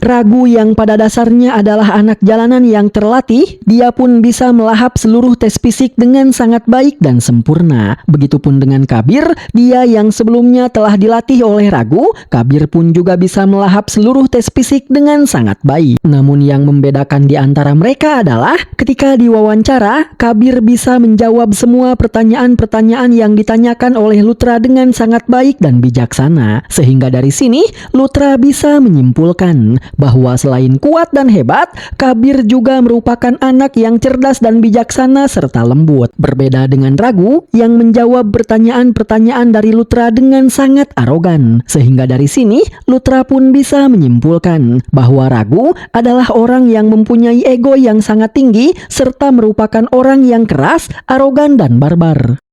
Speaker 1: Ragu yang pada dasarnya adalah anak jalanan yang terlatih, dia pun bisa melahap seluruh tes fisik dengan sangat baik dan sempurna. Begitupun dengan Kabir, dia yang sebelumnya telah dilatih oleh Ragu, Kabir pun juga bisa melahap seluruh tes fisik dengan sangat baik. Namun yang membedakan di antara mereka adalah ketika diwawancara, Kabir bisa menjawab semua pertanyaan-pertanyaan yang ditanyakan oleh Luthra dengan sangat baik dan bijaksana. Sehingga dari sini, Luthra bisa menyimpulkan bahwa selain kuat dan hebat, Kabir juga merupakan anak yang cerdas dan bijaksana serta lembut. Berbeda dengan Ragu yang menjawab pertanyaan-pertanyaan dari Luthra dengan sangat arogan. Sehingga dari sini, Luthra pun bisa menyimpulkan bahwa Ragu adalah orang yang mempunyai ego yang sangat tinggi serta merupakan orang yang keras, arogan, dan barbar.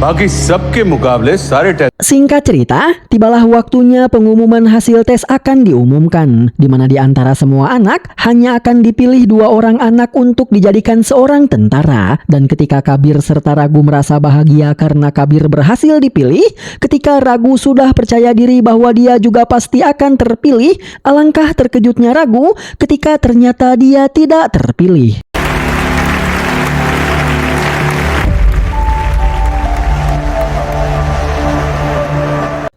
Speaker 5: बाकी सबके मुकाबले सारे test
Speaker 1: Singkat cerita, tibalah waktunya pengumuman hasil tes akan diumumkan, di mana di antara semua anak hanya akan dipilih 2 orang anak untuk dijadikan seorang tentara. Dan ketika Kabir serta Ragu merasa bahagia karena Kabir berhasil dipilih, ketika Ragu sudah percaya diri bahwa dia juga pasti akan terpilih, alangkah terkejutnya Ragu ketika ternyata dia tidak terpilih.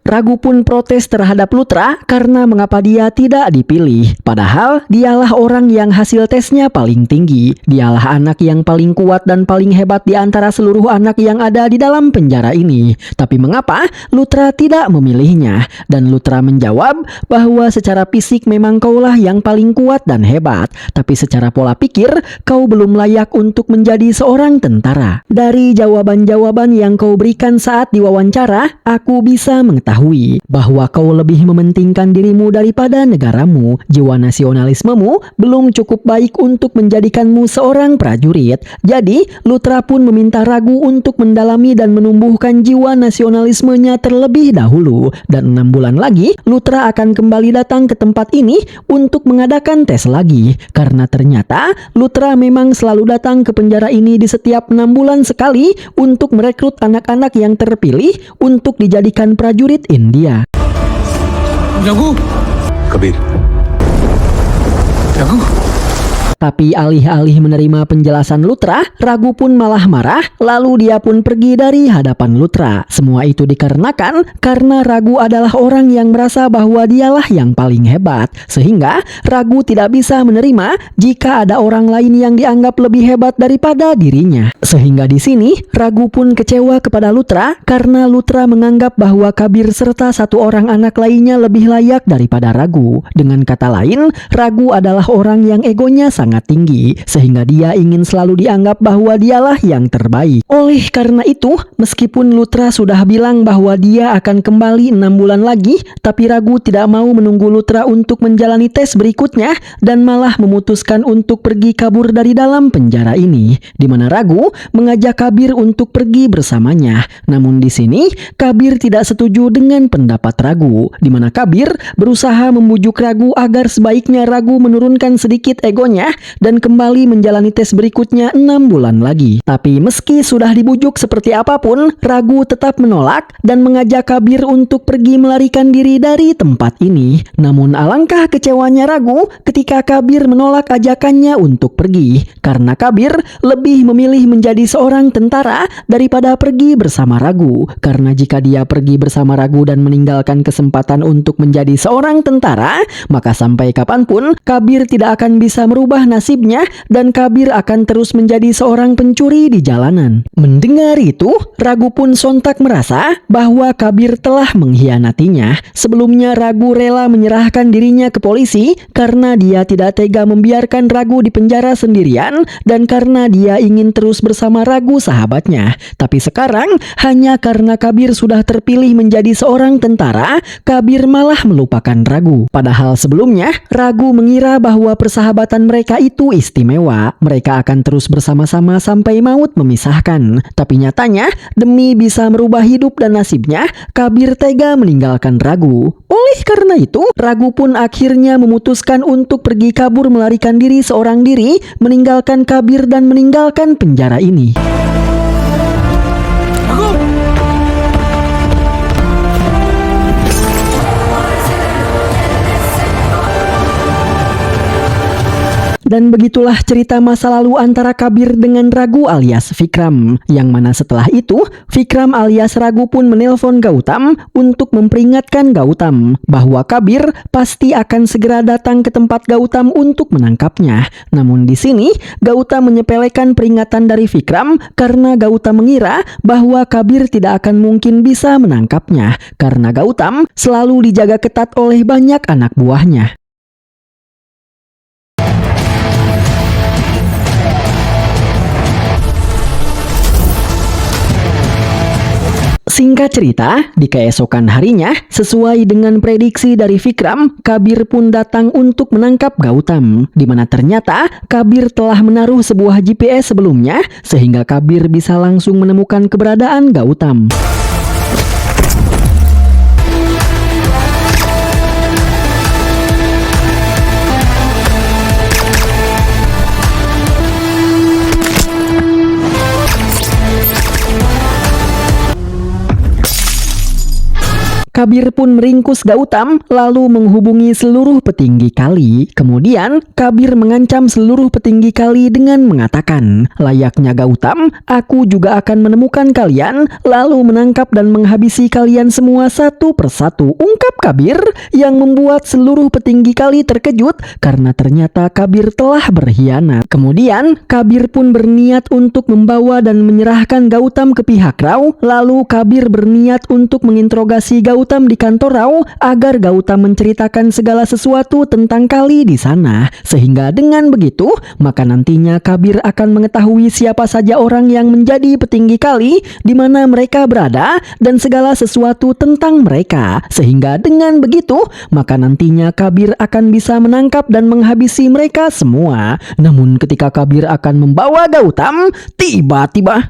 Speaker 1: Ragu pun protes terhadap Luthra karena mengapa dia tidak dipilih. Padahal dialah orang yang hasil tesnya paling tinggi. Dialah anak yang paling kuat dan paling hebat di antara seluruh anak yang ada di dalam penjara ini. Tapi mengapa Luthra tidak memilihnya? Dan Luthra menjawab bahwa secara fisik memang kaulah yang paling kuat dan hebat. Tapi secara pola pikir kau belum layak untuk menjadi seorang tentara. Dari jawaban-jawaban yang kau berikan saat diwawancara, aku bisa mengetahui bahwa kau lebih mementingkan dirimu daripada negaramu. Jiwa nasionalismemu belum cukup baik untuk menjadikanmu seorang prajurit. Jadi, Luthra pun meminta Ragu untuk mendalami dan menumbuhkan jiwa nasionalismenya terlebih dahulu. Dan 6 bulan lagi, Luthra akan kembali datang ke tempat ini untuk mengadakan tes lagi. Karena ternyata, Luthra memang selalu datang ke penjara ini di setiap 6 bulan sekali untuk merekrut anak-anak yang terpilih untuk dijadikan prajurit India.
Speaker 8: Raghu
Speaker 5: Kabir
Speaker 8: Raghu
Speaker 1: Tapi alih-alih menerima penjelasan Luthra, Ragu pun malah marah, lalu dia pun pergi dari hadapan Luthra. Semua itu dikarenakan karena Ragu adalah orang yang merasa bahwa dialah yang paling hebat, sehingga Ragu tidak bisa menerima jika ada orang lain yang dianggap lebih hebat daripada dirinya. Sehingga di sini Ragu pun kecewa kepada Luthra karena Luthra menganggap bahwa Kabir serta satu orang anak lainnya lebih layak daripada Ragu. Dengan kata lain, Ragu adalah orang yang egonya sangat tinggi, sehingga dia ingin selalu dianggap bahwa dialah yang terbaik. Oleh karena itu, meskipun Luthra sudah bilang bahwa dia akan kembali 6 bulan lagi, tapi Ragu tidak mau menunggu Luthra untuk menjalani tes berikutnya dan malah memutuskan untuk pergi kabur dari dalam penjara ini, di mana Ragu mengajak Kabir untuk pergi bersamanya. Namun di sini Kabir tidak setuju dengan pendapat Ragu, di mana Kabir berusaha membujuk Ragu agar sebaiknya Ragu menurunkan sedikit egonya dan kembali menjalani tes berikutnya 6 bulan lagi. Tapi meski sudah dibujuk seperti apapun, Ragu tetap menolak dan mengajak Kabir untuk pergi melarikan diri dari tempat ini. Namun alangkah kecewanya Ragu ketika Kabir menolak ajakannya untuk pergi, karena Kabir lebih memilih menjadi seorang tentara daripada pergi bersama Ragu. Karena jika dia pergi bersama Ragu dan meninggalkan kesempatan untuk menjadi seorang tentara, maka sampai kapanpun Kabir tidak akan bisa merubah nasibnya dan Kabir akan terus menjadi seorang pencuri di jalanan. Mendengar itu, Ragu pun sontak merasa bahwa Kabir telah mengkhianatinya. Sebelumnya Ragu rela menyerahkan dirinya ke polisi karena dia tidak tega membiarkan Ragu di penjara sendirian dan karena dia ingin terus bersama Ragu sahabatnya. Tapi sekarang hanya karena Kabir sudah terpilih menjadi seorang tentara, Kabir malah melupakan Ragu. Padahal sebelumnya Ragu mengira bahwa persahabatan mereka itu istimewa. Mereka akan terus bersama-sama sampai maut memisahkan. Tapi nyatanya demi bisa merubah hidup dan nasibnya, Kabir tega meninggalkan Ragu. Oleh karena itu, Ragu pun akhirnya memutuskan untuk pergi kabur melarikan diri seorang diri, meninggalkan Kabir dan meninggalkan penjara ini. Dan begitulah cerita masa lalu antara Kabir dengan Ragu alias Vikram. Yang mana setelah itu, Vikram alias Ragu pun menelpon Gautam untuk memperingatkan Gautam bahwa Kabir pasti akan segera datang ke tempat Gautam untuk menangkapnya. Namun di sini, Gautam menyepelekan peringatan dari Vikram karena Gautam mengira bahwa Kabir tidak akan mungkin bisa menangkapnya, karena Gautam selalu dijaga ketat oleh banyak anak buahnya. Singkat cerita, di keesokan harinya, sesuai dengan prediksi dari Vikram, Kabir pun datang untuk menangkap Gautam, di mana ternyata Kabir telah menaruh sebuah GPS sebelumnya, sehingga Kabir bisa langsung menemukan keberadaan Gautam. Kabir pun meringkus Gautam lalu menghubungi seluruh petinggi kali. Kemudian Kabir mengancam seluruh petinggi kali dengan mengatakan, layaknya Gautam, aku juga akan menemukan kalian lalu menangkap dan menghabisi kalian semua satu persatu, ungkap Kabir, yang membuat seluruh petinggi kali terkejut karena ternyata Kabir telah berkhianat. Kemudian Kabir pun berniat untuk membawa dan menyerahkan Gautam ke pihak Rao. Lalu Kabir berniat untuk menginterogasi Gautam di kantor Rao agar Gautam menceritakan segala sesuatu tentang kali di sana. Sehingga dengan begitu, maka nantinya Kabir akan mengetahui siapa saja orang yang menjadi petinggi kali, di mana mereka berada, dan segala sesuatu tentang mereka. Sehingga dengan begitu, maka nantinya Kabir akan bisa menangkap dan menghabisi mereka semua. Namun ketika Kabir akan membawa Gautam, tiba-tiba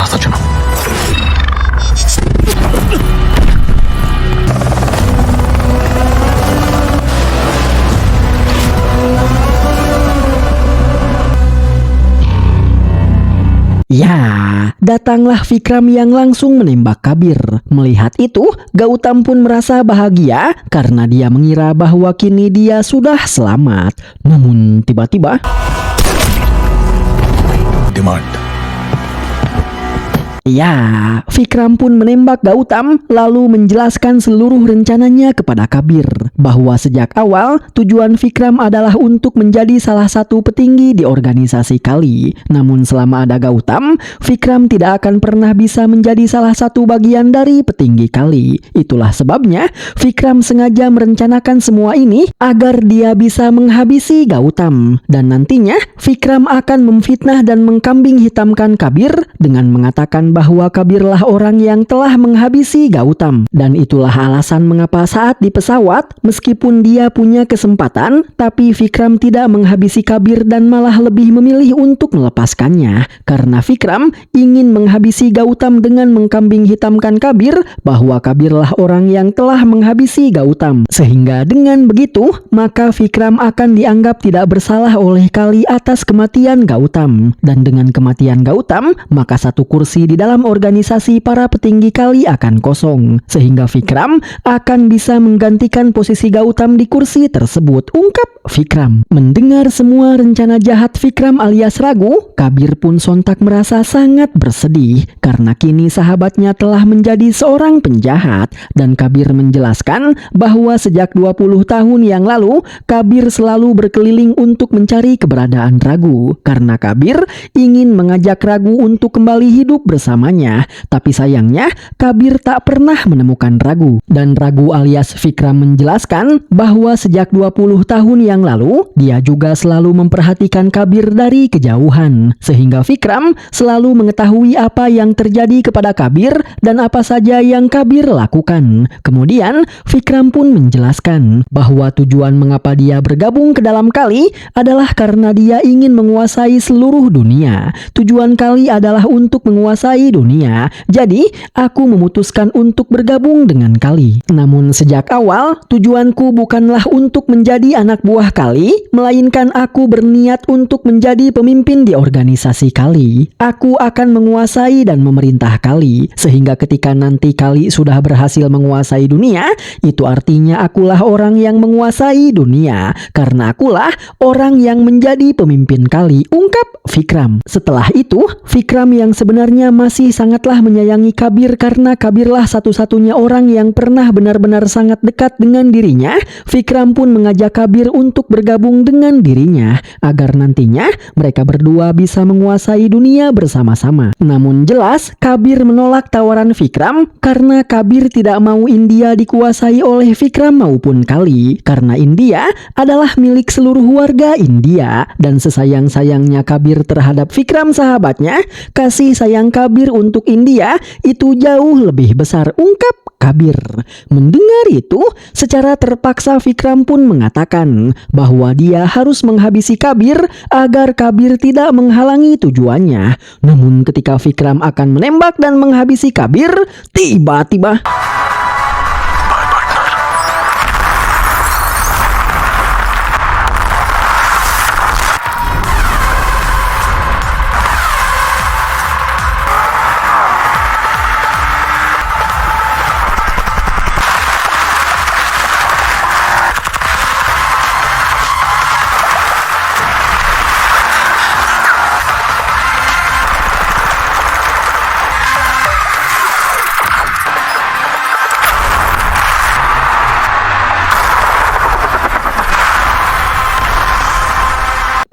Speaker 1: ya, datanglah Vikram yang langsung menembak Kabir. Melihat itu, Gautam pun merasa bahagia karena dia mengira bahwa kini dia sudah selamat. Namun tiba-tiba
Speaker 7: demand.
Speaker 1: Ya, Vikram pun menembak Gautam lalu menjelaskan seluruh rencananya kepada Kabir bahwa sejak awal tujuan Vikram adalah untuk menjadi salah satu petinggi di organisasi Kali. Namun selama ada Gautam, Vikram tidak akan pernah bisa menjadi salah satu bagian dari petinggi Kali. Itulah sebabnya Vikram sengaja merencanakan semua ini agar dia bisa menghabisi Gautam. Dan nantinya Vikram akan memfitnah dan mengkambing hitamkan Kabir dengan mengatakan bahwa Kabirlah orang yang telah menghabisi Gautam. Dan itulah alasan mengapa saat di pesawat, meskipun dia punya kesempatan, tapi Vikram tidak menghabisi Kabir dan malah lebih memilih untuk melepaskannya. Karena Vikram ingin menghabisi Gautam dengan mengkambing hitamkan Kabir bahwa Kabirlah orang yang telah menghabisi Gautam. Sehingga dengan begitu, maka Vikram akan dianggap tidak bersalah oleh Kali atas kematian Gautam. Dan dengan kematian Gautam, maka satu kursi di dalam organisasi para petinggi Kali akan kosong, sehingga Vikram akan bisa menggantikan posisi Gautam di kursi tersebut, ungkap Vikram. Mendengar semua rencana jahat Vikram alias Ragu, Kabir pun sontak merasa sangat bersedih karena kini sahabatnya telah menjadi seorang penjahat. Dan Kabir menjelaskan bahwa sejak 20 tahun yang lalu Kabir selalu berkeliling untuk mencari keberadaan Ragu karena Kabir ingin mengajak Ragu untuk kembali hidup bersamanya. Tapi sayangnya Kabir tak pernah menemukan Ragu. Dan Ragu alias Vikram menjelaskan bahwa sejak 20 tahun yang lalu dia juga selalu memperhatikan Kabir dari kejauhan, sehingga Vikram selalu mengetahui apa yang terjadi kepada Kabir dan apa saja yang Kabir lakukan. Kemudian Vikram pun menjelaskan bahwa tujuan mengapa dia bergabung ke dalam Kali adalah karena dia ingin menguasai seluruh dunia. Tujuan Kali adalah untuk menguasai dunia. Jadi, aku memutuskan untuk bergabung dengan Kali. Namun sejak awal, tujuanku bukanlah untuk menjadi anak buah Kali, melainkan aku berniat untuk menjadi pemimpin di organisasi Kali. Aku akan menguasai dan memerintah Kali, sehingga ketika nanti Kali sudah berhasil menguasai dunia, itu artinya akulah orang yang menguasai dunia, karena akulah orang yang menjadi pemimpin Kali, ungkap Vikram. Setelah itu, Vikram yang sebenarnya masih sangatlah menyayangi Kabir karena Kabirlah satu-satunya orang yang pernah benar-benar sangat dekat dengan dirinya. Vikram pun mengajak Kabir untuk bergabung dengan dirinya agar nantinya mereka berdua bisa menguasai dunia bersama-sama. Namun jelas Kabir menolak tawaran Vikram karena Kabir tidak mau India dikuasai oleh Vikram maupun Kali, karena India adalah milik seluruh warga India. Dan sesayang-sayangnya Kabir terhadap Vikram sahabatnya, kasih sayang Kabir untuk India itu jauh lebih besar, ungkap Kabir. Mendengar itu, secara terpaksa Vikram pun mengatakan bahwa dia harus menghabisi Kabir agar Kabir tidak menghalangi tujuannya. Namun ketika Vikram akan menembak dan menghabisi Kabir, tiba-tiba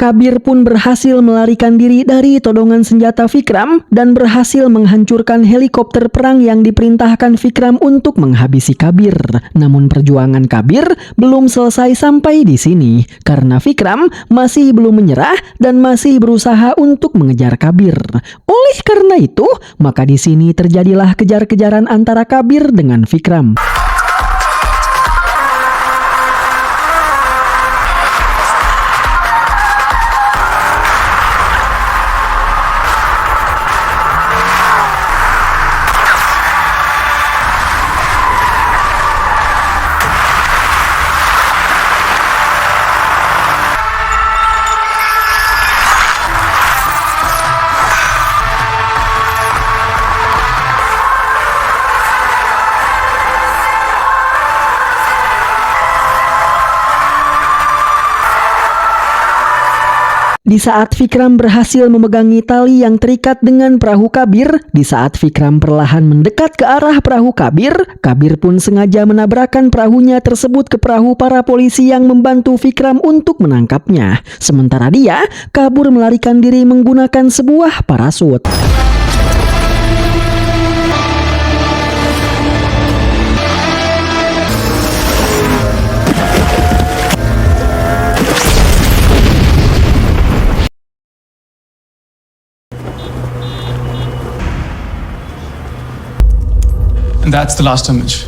Speaker 1: Kabir pun berhasil melarikan diri dari todongan senjata Vikram dan berhasil menghancurkan helikopter perang yang diperintahkan Vikram untuk menghabisi Kabir. Namun perjuangan Kabir belum selesai sampai di sini karena Vikram masih belum menyerah dan masih berusaha untuk mengejar Kabir. Oleh karena itu, maka di sini terjadilah kejar-kejaran antara Kabir dengan Vikram. Di saat Vikram berhasil memegangi tali yang terikat dengan perahu Kabir, di saat Vikram perlahan mendekat ke arah perahu Kabir, Kabir pun sengaja menabrakkan perahunya tersebut ke perahu para polisi yang membantu Vikram untuk menangkapnya. Sementara dia kabur melarikan diri menggunakan sebuah parasut.
Speaker 8: And that's the last image.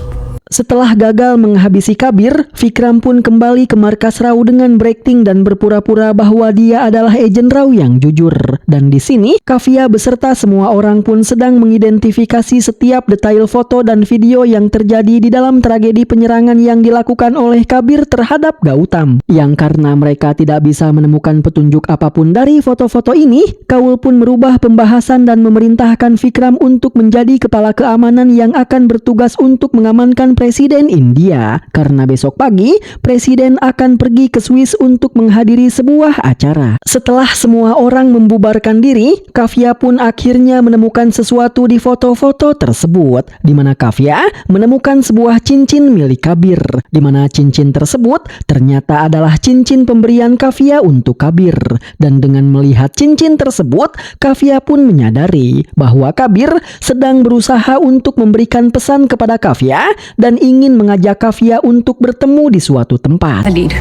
Speaker 1: Setelah gagal menghabisi Kabir, Vikram pun kembali ke markas Rao dengan berakting dan berpura-pura bahwa dia adalah agen Rao yang jujur. Dan di sini, Kavya beserta semua orang pun sedang mengidentifikasi setiap detail foto dan video yang terjadi di dalam tragedi penyerangan yang dilakukan oleh Kabir terhadap Gautam. Yang karena mereka tidak bisa menemukan petunjuk apapun dari foto-foto ini, Kaul pun merubah pembahasan dan memerintahkan Vikram untuk menjadi kepala keamanan yang akan bertugas untuk mengamankan Presiden India, karena besok pagi Presiden akan pergi ke Swiss untuk menghadiri sebuah acara. Setelah semua orang membubarkan diri, Kavya pun akhirnya menemukan sesuatu di foto-foto tersebut, di mana Kavya menemukan sebuah cincin milik Kabir, di mana cincin tersebut ternyata adalah cincin pemberian Kavya untuk Kabir. Dan dengan melihat cincin tersebut, Kavya pun menyadari bahwa Kabir sedang berusaha untuk memberikan pesan kepada Kavya dan ingin mengajak Kavya untuk bertemu di suatu tempat.
Speaker 9: Lead.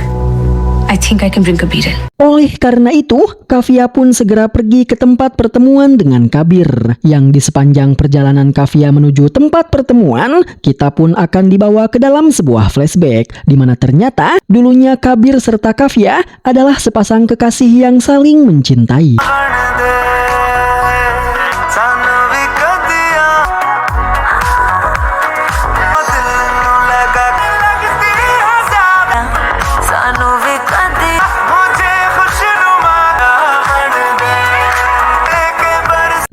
Speaker 9: I think I can bring Kabir in.
Speaker 1: Oleh karena itu, Kavya pun segera pergi ke tempat pertemuan dengan Kabir. Yang di sepanjang perjalanan Kavya menuju tempat pertemuan, kita pun akan dibawa ke dalam sebuah flashback, di mana ternyata dulunya Kabir serta Kavya adalah sepasang kekasih yang saling mencintai.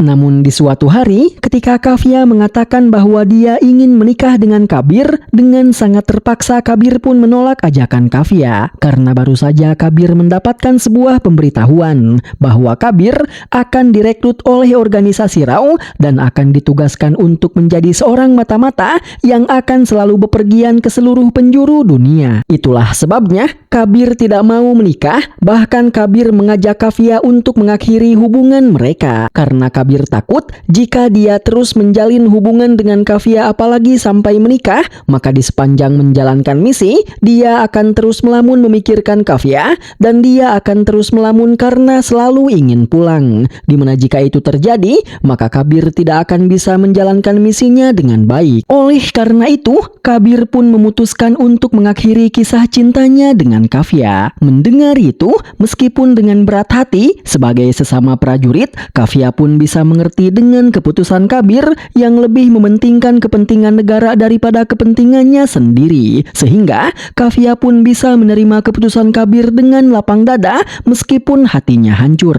Speaker 1: Namun di suatu hari, ketika Kavya mengatakan bahwa dia ingin menikah dengan Kabir, dengan sangat terpaksa Kabir pun menolak ajakan Kavya. Karena baru saja Kabir mendapatkan sebuah pemberitahuan bahwa Kabir akan direkrut oleh organisasi Rao dan akan ditugaskan untuk menjadi seorang mata-mata yang akan selalu bepergian ke seluruh penjuru dunia. Itulah sebabnya Kabir tidak mau menikah, bahkan Kabir mengajak Kavya untuk mengakhiri hubungan mereka. Karena Kabir takut jika dia terus menjalin hubungan dengan Kavya apalagi sampai menikah, maka di sepanjang menjalankan misi, dia akan terus melamun memikirkan Kavya dan dia akan terus melamun karena selalu ingin pulang. Dimana jika itu terjadi, maka Kabir tidak akan bisa menjalankan misinya dengan baik. Oleh karena itu, Kabir pun memutuskan untuk mengakhiri kisah cintanya dengan Kavya. Mendengar itu, meskipun dengan berat hati, sebagai sesama prajurit, Kavya pun bisa mengerti dengan keputusan Kabir yang lebih mementingkan kepentingan negara daripada kepentingannya sendiri. Sehingga Kavya pun bisa menerima keputusan Kabir dengan lapang dada meskipun hatinya hancur.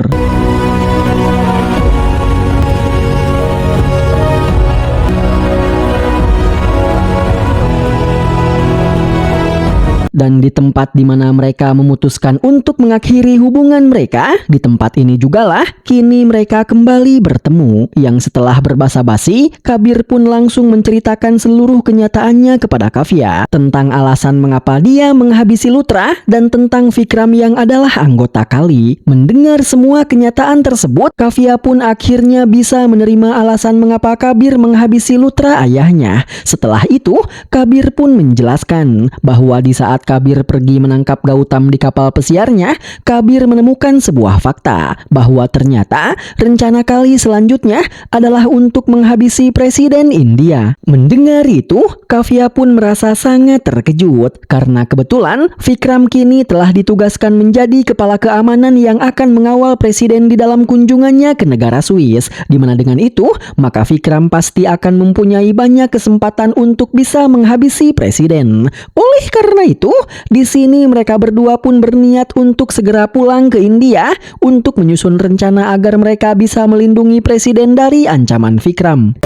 Speaker 1: Dan di tempat di mana mereka memutuskan untuk mengakhiri hubungan mereka, di tempat ini jugalah kini mereka kembali bertemu. Yang setelah berbasa-basi, Kabir pun langsung menceritakan seluruh kenyataannya kepada Kavya tentang alasan mengapa dia menghabisi Luthra dan tentang Vikram yang adalah anggota Kali. Mendengar semua kenyataan tersebut, Kavya pun akhirnya bisa menerima alasan mengapa Kabir menghabisi Luthra ayahnya. Setelah itu, Kabir pun menjelaskan bahwa di saat Kabir pergi menangkap Gautam di kapal pesiarnya, Kabir menemukan sebuah fakta bahwa ternyata rencana Kali selanjutnya adalah untuk menghabisi Presiden India. Mendengar itu, Kavya pun merasa sangat terkejut karena kebetulan Vikram kini telah ditugaskan menjadi kepala keamanan yang akan mengawal Presiden di dalam kunjungannya ke negara Swiss. Di mana dengan itu, maka Vikram pasti akan mempunyai banyak kesempatan untuk bisa menghabisi Presiden. Oleh karena itu, di sini mereka berdua pun berniat untuk segera pulang ke India untuk menyusun rencana agar mereka bisa melindungi Presiden dari ancaman Vikram.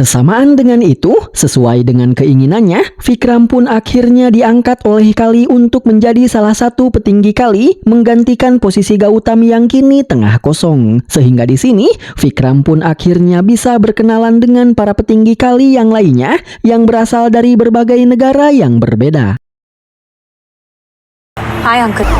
Speaker 1: Bersamaan dengan itu, sesuai dengan keinginannya, Vikram pun akhirnya diangkat oleh Kali untuk menjadi salah satu petinggi Kali menggantikan posisi Gautam yang kini tengah kosong. Sehingga di sini, Vikram pun akhirnya bisa berkenalan dengan para petinggi Kali yang lainnya yang berasal dari berbagai negara yang berbeda.
Speaker 9: Hi, Uncle.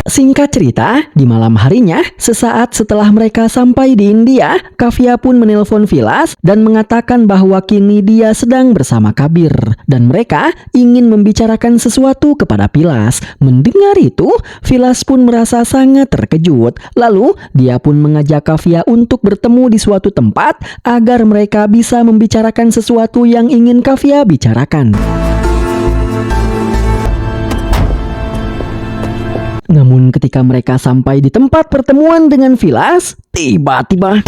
Speaker 1: Singkat cerita, di malam harinya, sesaat setelah mereka sampai di India, Kavya pun menelpon Vilas dan mengatakan bahwa kini dia sedang bersama Kabir dan mereka ingin membicarakan sesuatu kepada Vilas. Mendengar itu, Vilas pun merasa sangat terkejut. Lalu, dia pun mengajak Kavya untuk bertemu di suatu tempat agar mereka bisa membicarakan sesuatu yang ingin Kavya bicarakan. Namun ketika mereka sampai di tempat pertemuan dengan Vilas, tiba-tiba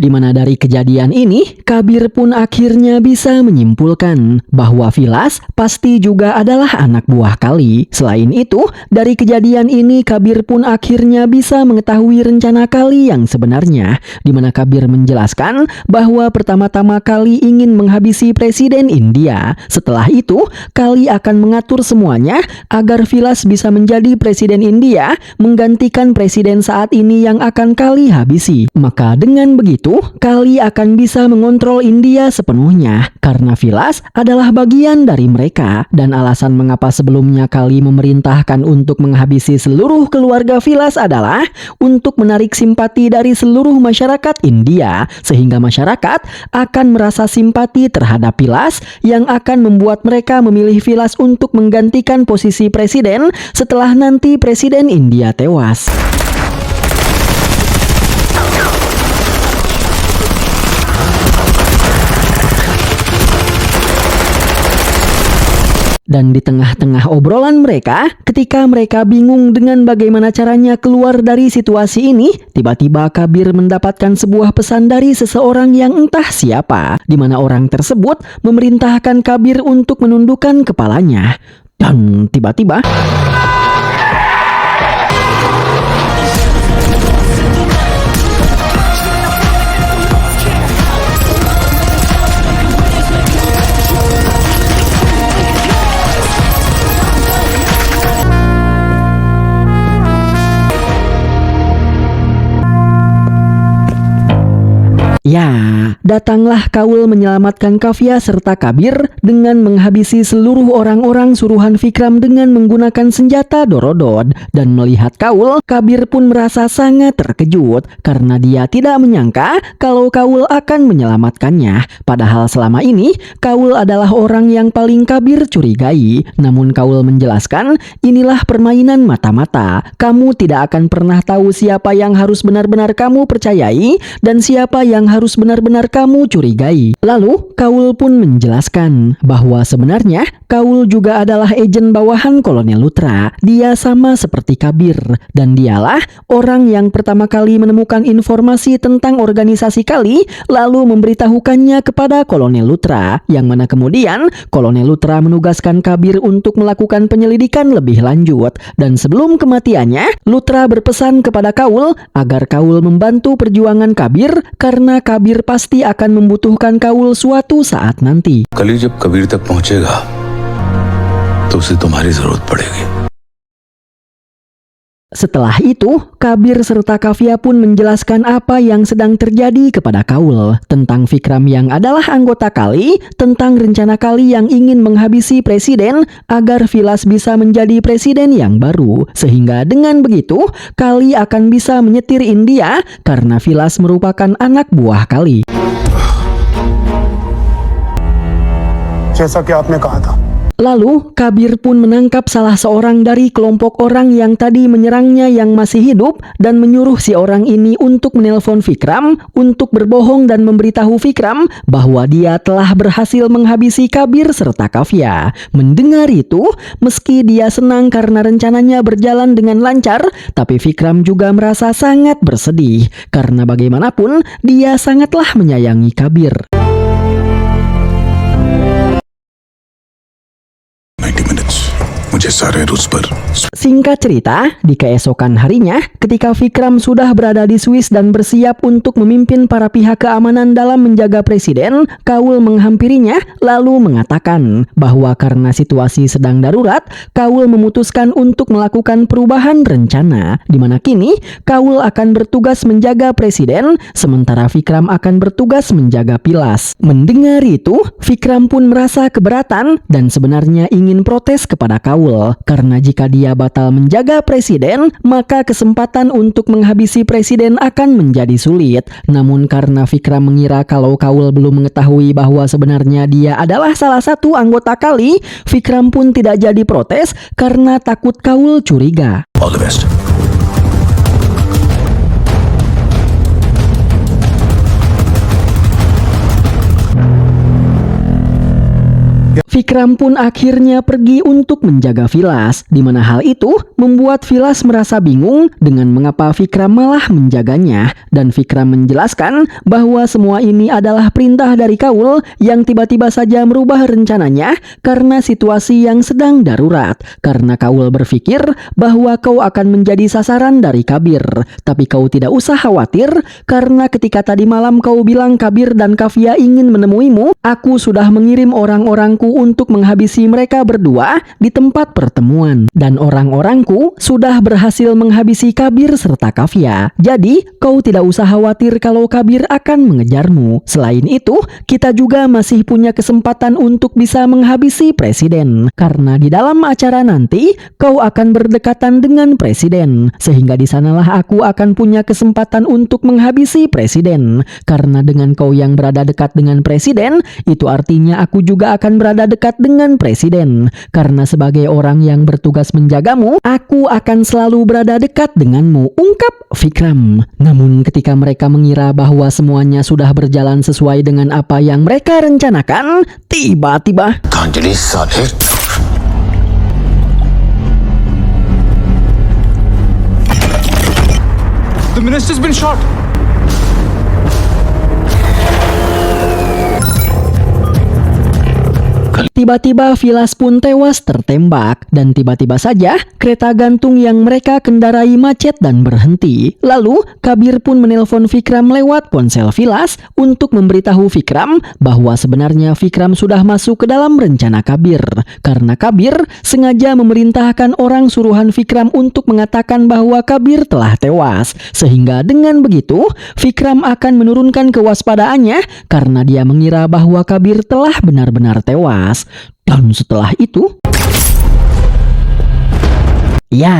Speaker 1: di mana dari kejadian ini, Kabir pun akhirnya bisa menyimpulkan bahwa Vilas pasti juga adalah anak buah Kali. Selain itu, dari kejadian ini Kabir pun akhirnya bisa mengetahui rencana Kali yang sebenarnya, di mana Kabir menjelaskan bahwa pertama-tama Kali ingin menghabisi Presiden India. Setelah itu, Kali akan mengatur semuanya agar Vilas bisa menjadi Presiden India, menggantikan presiden saat ini yang akan Kali habisi. Maka dengan begitu, Kali akan bisa mengontrol India sepenuhnya karena Vilas adalah bagian dari mereka. Dan alasan mengapa sebelumnya Kali memerintahkan untuk menghabisi seluruh keluarga Vilas adalah untuk menarik simpati dari seluruh masyarakat India, sehingga masyarakat akan merasa simpati terhadap Vilas yang akan membuat mereka memilih Vilas untuk menggantikan posisi presiden setelah nanti Presiden India tewas. Dan di tengah-tengah obrolan mereka, ketika mereka bingung dengan bagaimana caranya keluar dari situasi ini, tiba-tiba Kabir mendapatkan sebuah pesan dari seseorang yang entah siapa, di mana orang tersebut memerintahkan Kabir untuk menundukkan kepalanya. Dan tiba-tiba ya, datanglah Kaul menyelamatkan Kavya serta Kabir dengan menghabisi seluruh orang-orang suruhan Vikram dengan menggunakan senjata Dorodod. Dan melihat Kaul, Kabir pun merasa sangat terkejut karena dia tidak menyangka kalau Kaul akan menyelamatkannya. Padahal selama ini, Kaul adalah orang yang paling Kabir curigai. Namun Kaul menjelaskan, inilah permainan mata-mata. Kamu tidak akan pernah tahu siapa yang harus benar-benar kamu percayai dan siapa yang harus benar-benar kamu curigai. Lalu, Kaul pun menjelaskan bahwa sebenarnya Kaul juga adalah agen bawahan Kolonel Luthra. Dia sama seperti Kabir, dan dialah orang yang pertama kali menemukan informasi tentang organisasi Kali, lalu memberitahukannya kepada Kolonel Luthra, yang mana kemudian Kolonel Luthra menugaskan Kabir untuk melakukan penyelidikan lebih lanjut. Dan sebelum kematiannya, Luthra berpesan kepada Kaul agar Kaul membantu perjuangan Kabir karena Kabir pasti akan membutuhkan Kaul suatu saat nanti.
Speaker 2: कली जब कबीर तक पहुंचेगा तो उसे तुम्हारी जरूरत पड़ेगी.
Speaker 1: Setelah itu, Kabir serta Kavya pun menjelaskan apa yang sedang terjadi kepada Kaul, tentang Vikram yang adalah anggota Kali, tentang rencana Kali yang ingin menghabisi presiden agar Vilas bisa menjadi presiden yang baru. Sehingga dengan begitu, Kali akan bisa menyetir India karena Vilas merupakan anak buah Kali.
Speaker 10: जैसा कि आपने कहा था.
Speaker 1: Lalu Kabir pun menangkap salah seorang dari kelompok orang yang tadi menyerangnya yang masih hidup dan menyuruh si orang ini untuk menelpon Vikram untuk berbohong dan memberitahu Vikram bahwa dia telah berhasil menghabisi Kabir serta Kavya. Mendengar itu, meski dia senang karena rencananya berjalan dengan lancar, tapi Vikram juga merasa sangat bersedih karena bagaimanapun dia sangatlah menyayangi Kabir.
Speaker 7: 90 minutes. मुझे सारे रूट्स पर
Speaker 1: Singkat cerita, di keesokan harinya, ketika Vikram sudah berada di Swiss dan bersiap untuk memimpin para pihak keamanan dalam menjaga presiden, Kaul menghampirinya lalu mengatakan bahwa karena situasi sedang darurat, Kaul memutuskan untuk melakukan perubahan rencana, di mana kini Kaul akan bertugas menjaga presiden, sementara Vikram akan bertugas menjaga Pilas. Mendengar itu, Vikram pun merasa keberatan dan sebenarnya ingin protes kepada Kaul, karena jika dia batal menjaga presiden, maka kesempatan untuk menghabisi presiden akan menjadi sulit. Namun karena Vikram mengira kalau Kaul belum mengetahui bahwa sebenarnya dia adalah salah satu anggota Kali, Vikram pun tidak jadi protes karena takut Kaul curiga.
Speaker 7: All the best.
Speaker 1: Vikram pun akhirnya pergi untuk menjaga Vilas, di mana hal itu membuat Vilas merasa bingung dengan mengapa Vikram malah menjaganya, dan Vikram menjelaskan bahwa semua ini adalah perintah dari Kaul yang tiba-tiba saja merubah rencananya karena situasi yang sedang darurat, karena Kaul berpikir bahwa kau akan menjadi sasaran dari Kabir, tapi kau tidak usah khawatir karena ketika tadi malam kau bilang Kabir dan Kavya ingin menemuimu, aku sudah mengirim orang-orangku untuk menghabisi mereka berdua di tempat pertemuan. Dan orang-orangku sudah berhasil menghabisi Kabir serta Kavya. Jadi, kau tidak usah khawatir kalau Kabir akan mengejarmu. Selain itu, kita juga masih punya kesempatan untuk bisa menghabisi presiden. Karena di dalam acara nanti, kau akan berdekatan dengan presiden. Sehingga di sanalah aku akan punya kesempatan untuk menghabisi presiden. Karena dengan kau yang berada dekat dengan presiden, itu artinya aku juga akan berada dekat dengan presiden. Karena sebagai orang yang bertugas menjagamu, aku akan selalu berada dekat denganmu, ungkap Vikram. Namun ketika mereka mengira bahwa semuanya sudah berjalan sesuai dengan apa yang mereka rencanakan, tiba-tiba
Speaker 7: Thanjali साले
Speaker 8: The minister's been shot.
Speaker 1: Tiba-tiba Vilas pun tewas tertembak dan tiba-tiba saja kereta gantung yang mereka kendarai macet dan berhenti. Lalu Kabir pun menelpon Vikram lewat ponsel Vilas untuk memberitahu Vikram bahwa sebenarnya Vikram sudah masuk ke dalam rencana Kabir. Karena Kabir sengaja memerintahkan orang suruhan Vikram untuk mengatakan bahwa Kabir telah tewas. Sehingga dengan begitu Vikram akan menurunkan kewaspadaannya karena dia mengira bahwa Kabir telah benar-benar tewas. Dan setelah itu, ya,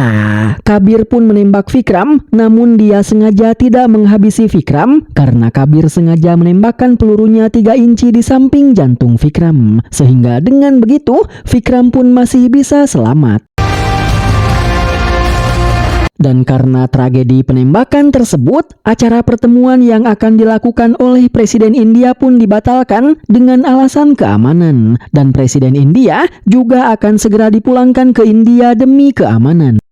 Speaker 1: Kabir pun menembak Vikram, namun dia sengaja tidak menghabisi Vikram karena Kabir sengaja menembakkan pelurunya 3 inci di samping jantung Vikram. Sehingga dengan begitu, Vikram pun masih bisa selamat. Dan karena tragedi penembakan tersebut, acara pertemuan yang akan dilakukan oleh Presiden India pun dibatalkan dengan alasan keamanan. Dan Presiden India juga akan segera dipulangkan ke India demi keamanan.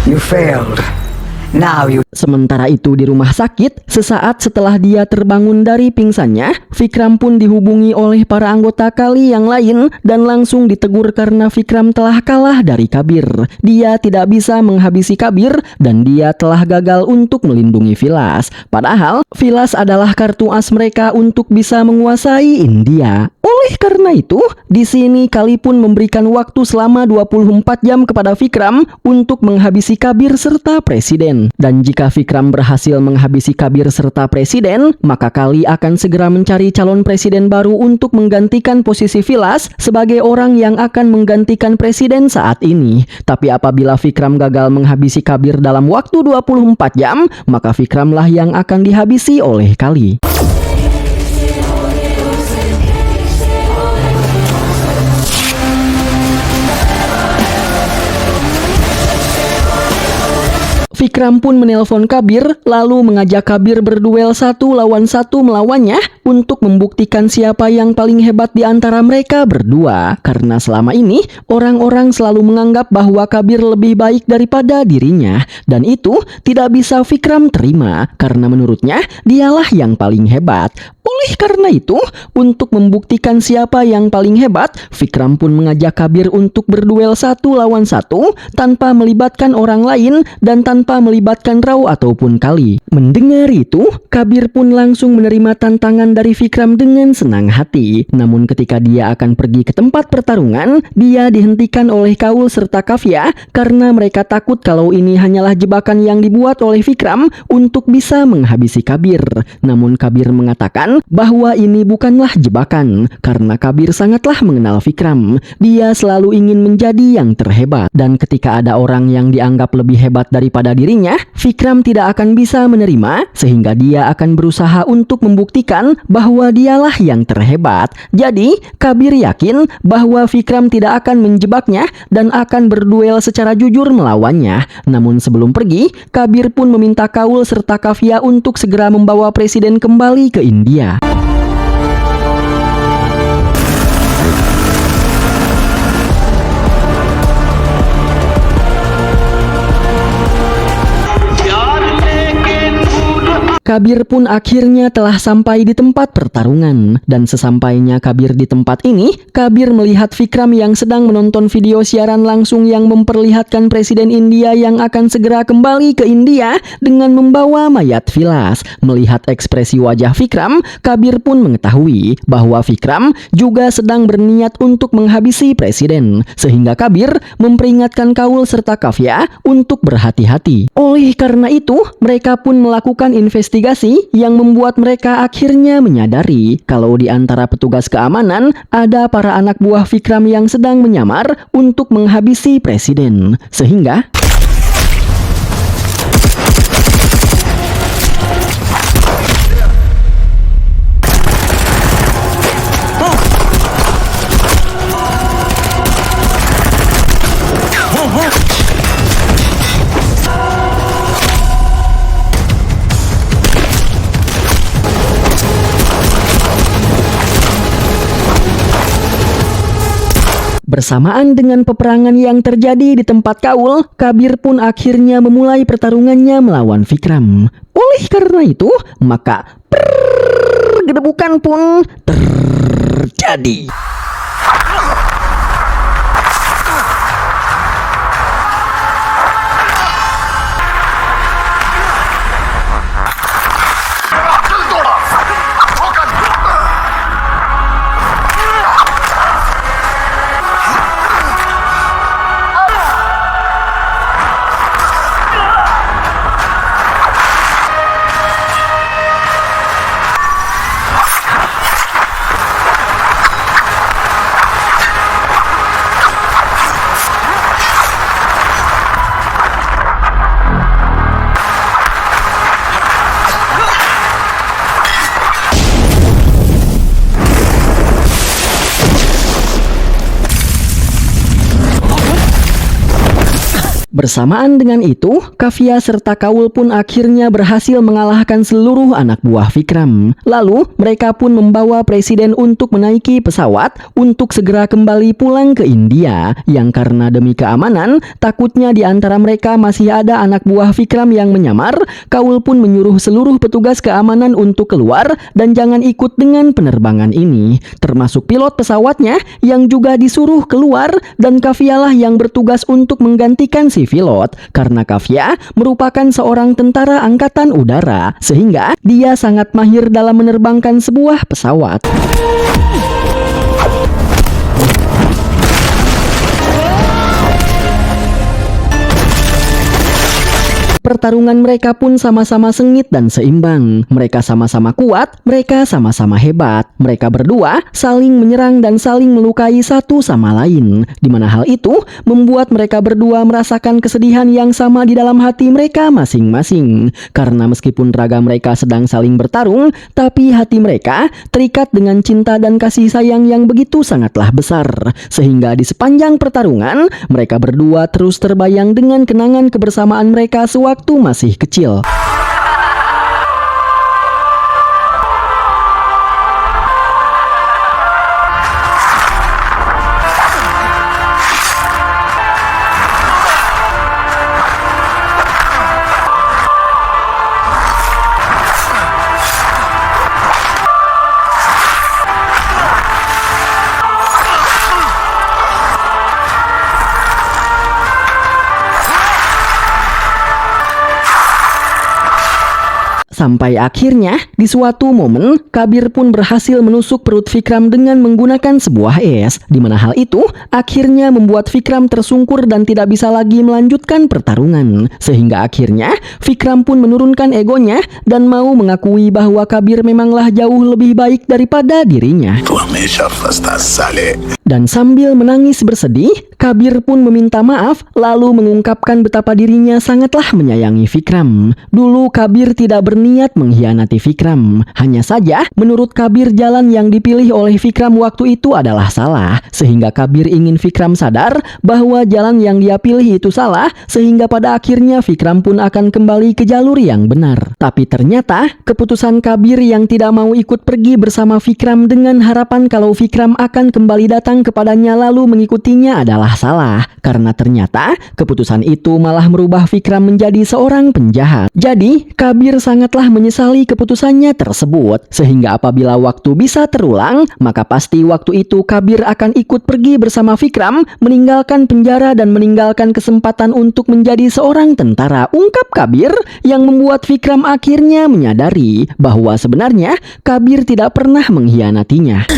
Speaker 10: You failed. Now you...
Speaker 1: Sementara itu di rumah sakit, sesaat setelah dia terbangun dari pingsannya, Vikram pun dihubungi oleh para anggota Kali yang lain dan langsung ditegur karena Vikram telah kalah dari Kabir. Dia tidak bisa menghabisi Kabir dan dia telah gagal untuk melindungi Vilas. Padahal Vilas adalah kartu as mereka untuk bisa menguasai India. Oleh karena itu, di sini Kali pun memberikan waktu selama 24 jam kepada Vikram untuk menghabisi Kabir serta presiden. Dan jika Jika Vikram berhasil menghabisi Kabir serta presiden, maka Kali akan segera mencari calon presiden baru untuk menggantikan posisi Vilas sebagai orang yang akan menggantikan presiden saat ini. Tapi apabila Vikram gagal menghabisi Kabir dalam waktu 24 jam, maka Vikramlah yang akan dihabisi oleh Kali. Vikram pun menelpon Kabir lalu mengajak Kabir berduel 1 lawan 1 melawannya untuk membuktikan siapa yang paling hebat di antara mereka berdua. Karena selama ini orang-orang selalu menganggap bahwa Kabir lebih baik daripada dirinya, dan itu tidak bisa Vikram terima karena menurutnya dialah yang paling hebat. Oleh karena itu, untuk membuktikan siapa yang paling hebat, Vikram pun mengajak Kabir untuk berduel 1 lawan 1 tanpa melibatkan orang lain dan tanpa melibatkan Rao ataupun Kali. Mendengar itu, Kabir pun langsung menerima tantangan dari Vikram dengan senang hati. Namun ketika dia akan pergi ke tempat pertarungan, dia dihentikan oleh Kaul serta Kafia karena mereka takut kalau ini hanyalah jebakan yang dibuat oleh Vikram untuk bisa menghabisi Kabir. Namun Kabir mengatakan bahwa ini bukanlah jebakan karena Kabir sangatlah mengenal Vikram. Dia selalu ingin menjadi yang terhebat, dan ketika ada orang yang dianggap lebih hebat daripada dirinya, Vikram tidak akan bisa menerima sehingga dia akan berusaha untuk membuktikan bahwa dialah yang terhebat. Jadi Kabir yakin bahwa Vikram tidak akan menjebaknya dan akan berduel secara jujur melawannya. Namun sebelum pergi, Kabir pun meminta Kaul serta Kafia untuk segera membawa presiden kembali ke India. Kabir pun akhirnya telah sampai di tempat pertarungan, dan sesampainya Kabir di tempat ini, Kabir melihat Vikram yang sedang menonton video siaran langsung yang memperlihatkan Presiden India yang akan segera kembali ke India dengan membawa mayat Vilas. Melihat ekspresi wajah Vikram, Kabir pun mengetahui bahwa Vikram juga sedang berniat untuk menghabisi Presiden, sehingga Kabir memperingatkan Kaul serta Kafia untuk berhati-hati. Oleh karena itu, mereka pun melakukan investigasi yang membuat mereka akhirnya menyadari kalau di antara petugas keamanan ada para anak buah Vikram yang sedang menyamar untuk menghabisi presiden. Sehingga bersamaan dengan peperangan yang terjadi di tempat Kaul, Kabir pun akhirnya memulai pertarungannya melawan Vikram. Oleh karena itu, maka pergedebukan pun terjadi. Bersamaan dengan itu, Kafia serta Kaul pun akhirnya berhasil mengalahkan seluruh anak buah Vikram. Lalu, mereka pun membawa presiden untuk menaiki pesawat untuk segera kembali pulang ke India. Yang karena demi keamanan, takutnya di antara mereka masih ada anak buah Vikram yang menyamar, Kaul pun menyuruh seluruh petugas keamanan untuk keluar dan jangan ikut dengan penerbangan ini. Termasuk pilot pesawatnya yang juga disuruh keluar, dan Kafialah yang bertugas untuk menggantikan si pilot, karena Kafia merupakan seorang tentara angkatan udara, sehingga dia sangat mahir dalam menerbangkan sebuah pesawat. Pertarungan mereka pun sama-sama sengit dan seimbang. Mereka sama-sama kuat, mereka sama-sama hebat. Mereka berdua saling menyerang dan saling melukai satu sama lain, di mana hal itu membuat mereka berdua merasakan kesedihan yang sama di dalam hati mereka masing-masing. Karena meskipun raga mereka sedang saling bertarung, tapi hati mereka terikat dengan cinta dan kasih sayang yang begitu sangatlah besar. Sehingga di sepanjang pertarungan, mereka berdua terus terbayang dengan kenangan kebersamaan mereka sewaktu masih kecil. Sampai akhirnya, di suatu momen, Kabir pun berhasil menusuk perut Vikram dengan menggunakan sebuah es, di mana hal itu akhirnya membuat Vikram tersungkur dan tidak bisa lagi melanjutkan pertarungan. Sehingga akhirnya, Vikram pun menurunkan egonya dan mau mengakui bahwa Kabir memanglah jauh lebih baik daripada dirinya. Dan sambil menangis bersedih, Kabir pun meminta maaf, lalu mengungkapkan betapa dirinya sangatlah menyayangi Vikram. Dulu Kabir tidak berniat mengkhianati Vikram. Hanya saja, menurut Kabir jalan yang dipilih oleh Vikram waktu itu adalah salah. Sehingga Kabir ingin Vikram sadar bahwa jalan yang dia pilih itu salah, sehingga pada akhirnya Vikram pun akan kembali ke jalur yang benar. Tapi ternyata, keputusan Kabir yang tidak mau ikut pergi bersama Vikram dengan harapan kalau Vikram akan kembali datang kepadanya lalu mengikutinya adalah salah, karena ternyata keputusan itu malah merubah Vikram menjadi seorang penjahat. Jadi, Kabir sangatlah menyesali keputusannya tersebut, sehingga apabila waktu bisa terulang, maka pasti waktu itu Kabir akan ikut pergi bersama Vikram, meninggalkan penjara dan meninggalkan kesempatan untuk menjadi seorang tentara, ungkap Kabir, yang membuat Vikram akhirnya menyadari bahwa sebenarnya Kabir tidak pernah mengkhianatinya.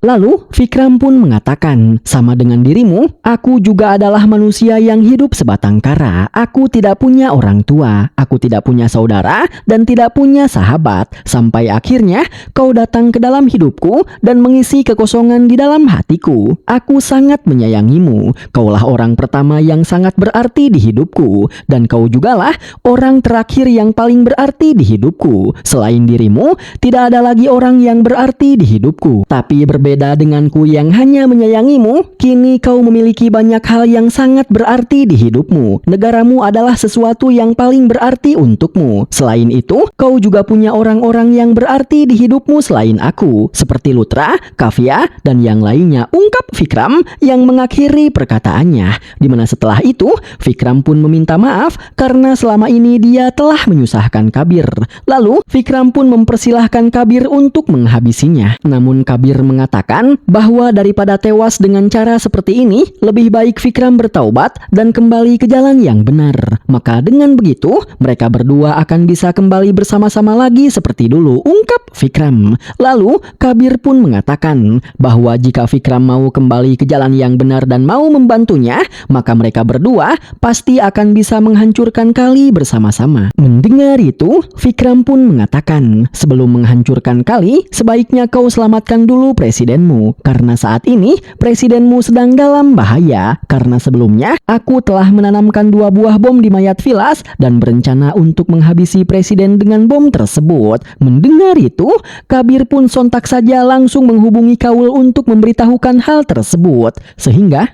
Speaker 1: Lalu, Vikram pun mengatakan, sama dengan dirimu, aku juga adalah manusia yang hidup sebatang kara. Aku tidak punya orang tua, aku tidak punya saudara, dan tidak punya sahabat. Sampai akhirnya, kau datang ke dalam hidupku dan mengisi kekosongan di dalam hatiku. Aku sangat menyayangimu. Kaulah orang pertama yang sangat berarti di hidupku. Dan kau jugalah orang terakhir yang paling berarti di hidupku. Selain dirimu, tidak ada lagi orang yang berarti di hidupku. Tapi berbeda denganku yang hanya menyayangimu, kini kau memiliki banyak hal yang sangat berarti di hidupmu. Negaramu adalah sesuatu yang paling berarti untukmu. Selain itu, kau juga punya orang-orang yang berarti di hidupmu selain aku, seperti Lutra, Kavya, dan yang lainnya, ungkap Vikram yang mengakhiri perkataannya. Dimana setelah itu, Vikram pun meminta maaf karena selama ini dia telah menyusahkan Kabir. Lalu, Vikram pun mempersilahkan Kabir untuk menghabisinya. Namun Kabir mengatakan bahwa daripada tewas dengan cara seperti ini, lebih baik Vikram bertaubat dan kembali ke jalan yang benar. Maka dengan begitu, mereka berdua akan bisa kembali bersama-sama lagi seperti dulu, ungkap Vikram. Lalu, Kabir pun mengatakan bahwa jika Vikram mau kembali ke jalan yang benar dan mau membantunya, maka mereka berdua pasti akan bisa menghancurkan Kali bersama-sama. Mendengar itu, Vikram pun mengatakan, sebelum menghancurkan Kali, sebaiknya kau selamatkan dulu presidenmu, karena saat ini presidenmu sedang dalam bahaya. Karena sebelumnya aku telah menanamkan 2 buah bom di mayat Vilas dan berencana untuk menghabisi presiden dengan bom tersebut. Mendengar itu, Kabir pun sontak saja langsung menghubungi Kaul untuk memberitahukan hal tersebut, sehingga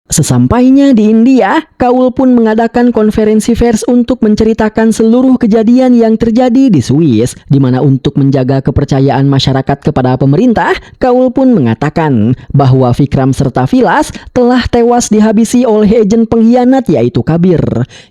Speaker 1: Sesampainya di India, Kaul pun mengadakan konferensi pers untuk menceritakan seluruh kejadian yang terjadi di Swiss, di mana untuk menjaga kepercayaan masyarakat kepada pemerintah, Kaul pun mengatakan bahwa Vikram serta Vilas telah tewas dihabisi oleh agen pengkhianat yaitu Kabir.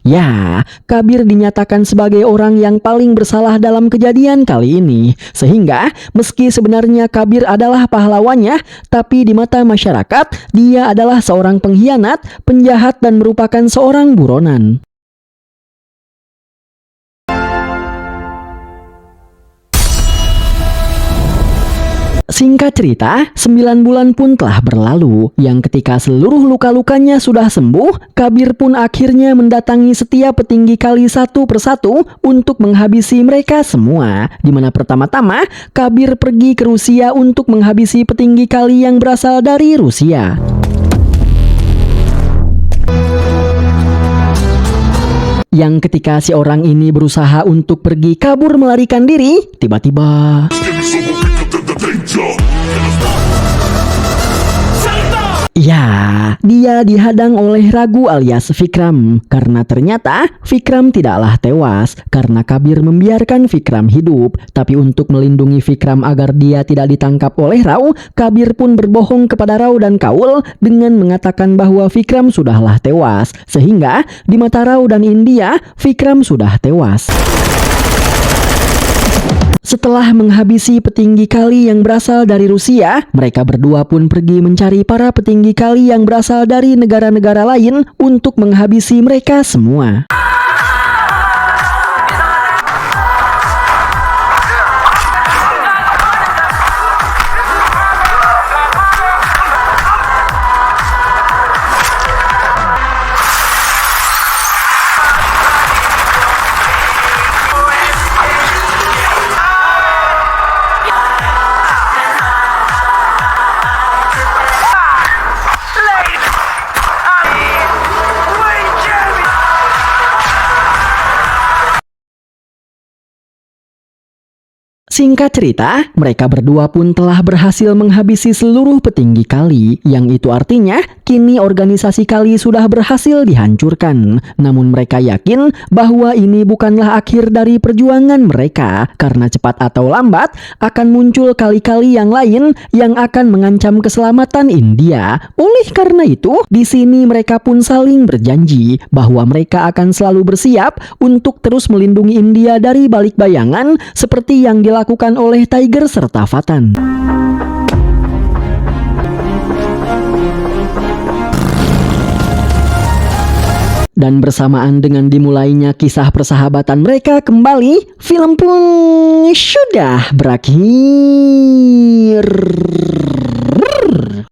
Speaker 1: Ya, Kabir dinyatakan sebagai orang yang paling bersalah dalam kejadian kali ini, sehingga meski sebenarnya Kabir adalah pahlawannya, tapi di mata masyarakat dia adalah seorang pengkhianat, penjahat dan merupakan seorang buronan. Singkat cerita, 9 bulan pun telah berlalu, yang ketika seluruh luka-lukanya sudah sembuh, Kabir pun akhirnya mendatangi setiap petinggi Kali satu persatu untuk menghabisi mereka semua. Di mana pertama-tama, Kabir pergi ke Rusia untuk menghabisi petinggi Kali yang berasal dari Rusia. Yang ketika si orang ini berusaha untuk pergi kabur melarikan diri, tiba-tiba ya, dia dihadang oleh Ragu alias Vikram. Karena ternyata Vikram tidaklah tewas karena Kabir membiarkan Vikram hidup. Tapi untuk melindungi Vikram agar dia tidak ditangkap oleh Rao, Kabir pun berbohong kepada Rao dan Kaul dengan mengatakan bahwa Vikram sudahlah tewas. Sehingga di mata Rao dan India, Vikram sudah tewas. Setelah menghabisi petinggi Kali yang berasal dari Rusia, mereka berdua pun pergi mencari para petinggi Kali yang berasal dari negara-negara lain untuk menghabisi mereka semua. Singkat cerita, mereka berdua pun telah berhasil menghabisi seluruh petinggi Kali, yang itu artinya kini organisasi Kali sudah berhasil dihancurkan. Namun mereka yakin bahwa ini bukanlah akhir dari perjuangan mereka, karena cepat atau lambat akan muncul Kali-Kali yang lain yang akan mengancam keselamatan India. Oleh karena itu, di sini mereka pun saling berjanji bahwa mereka akan selalu bersiap untuk terus melindungi India dari balik bayangan seperti yang dilakukan oleh Tiger serta Vatan. Dan bersamaan dengan dimulainya kisah persahabatan mereka kembali, film pun sudah berakhir.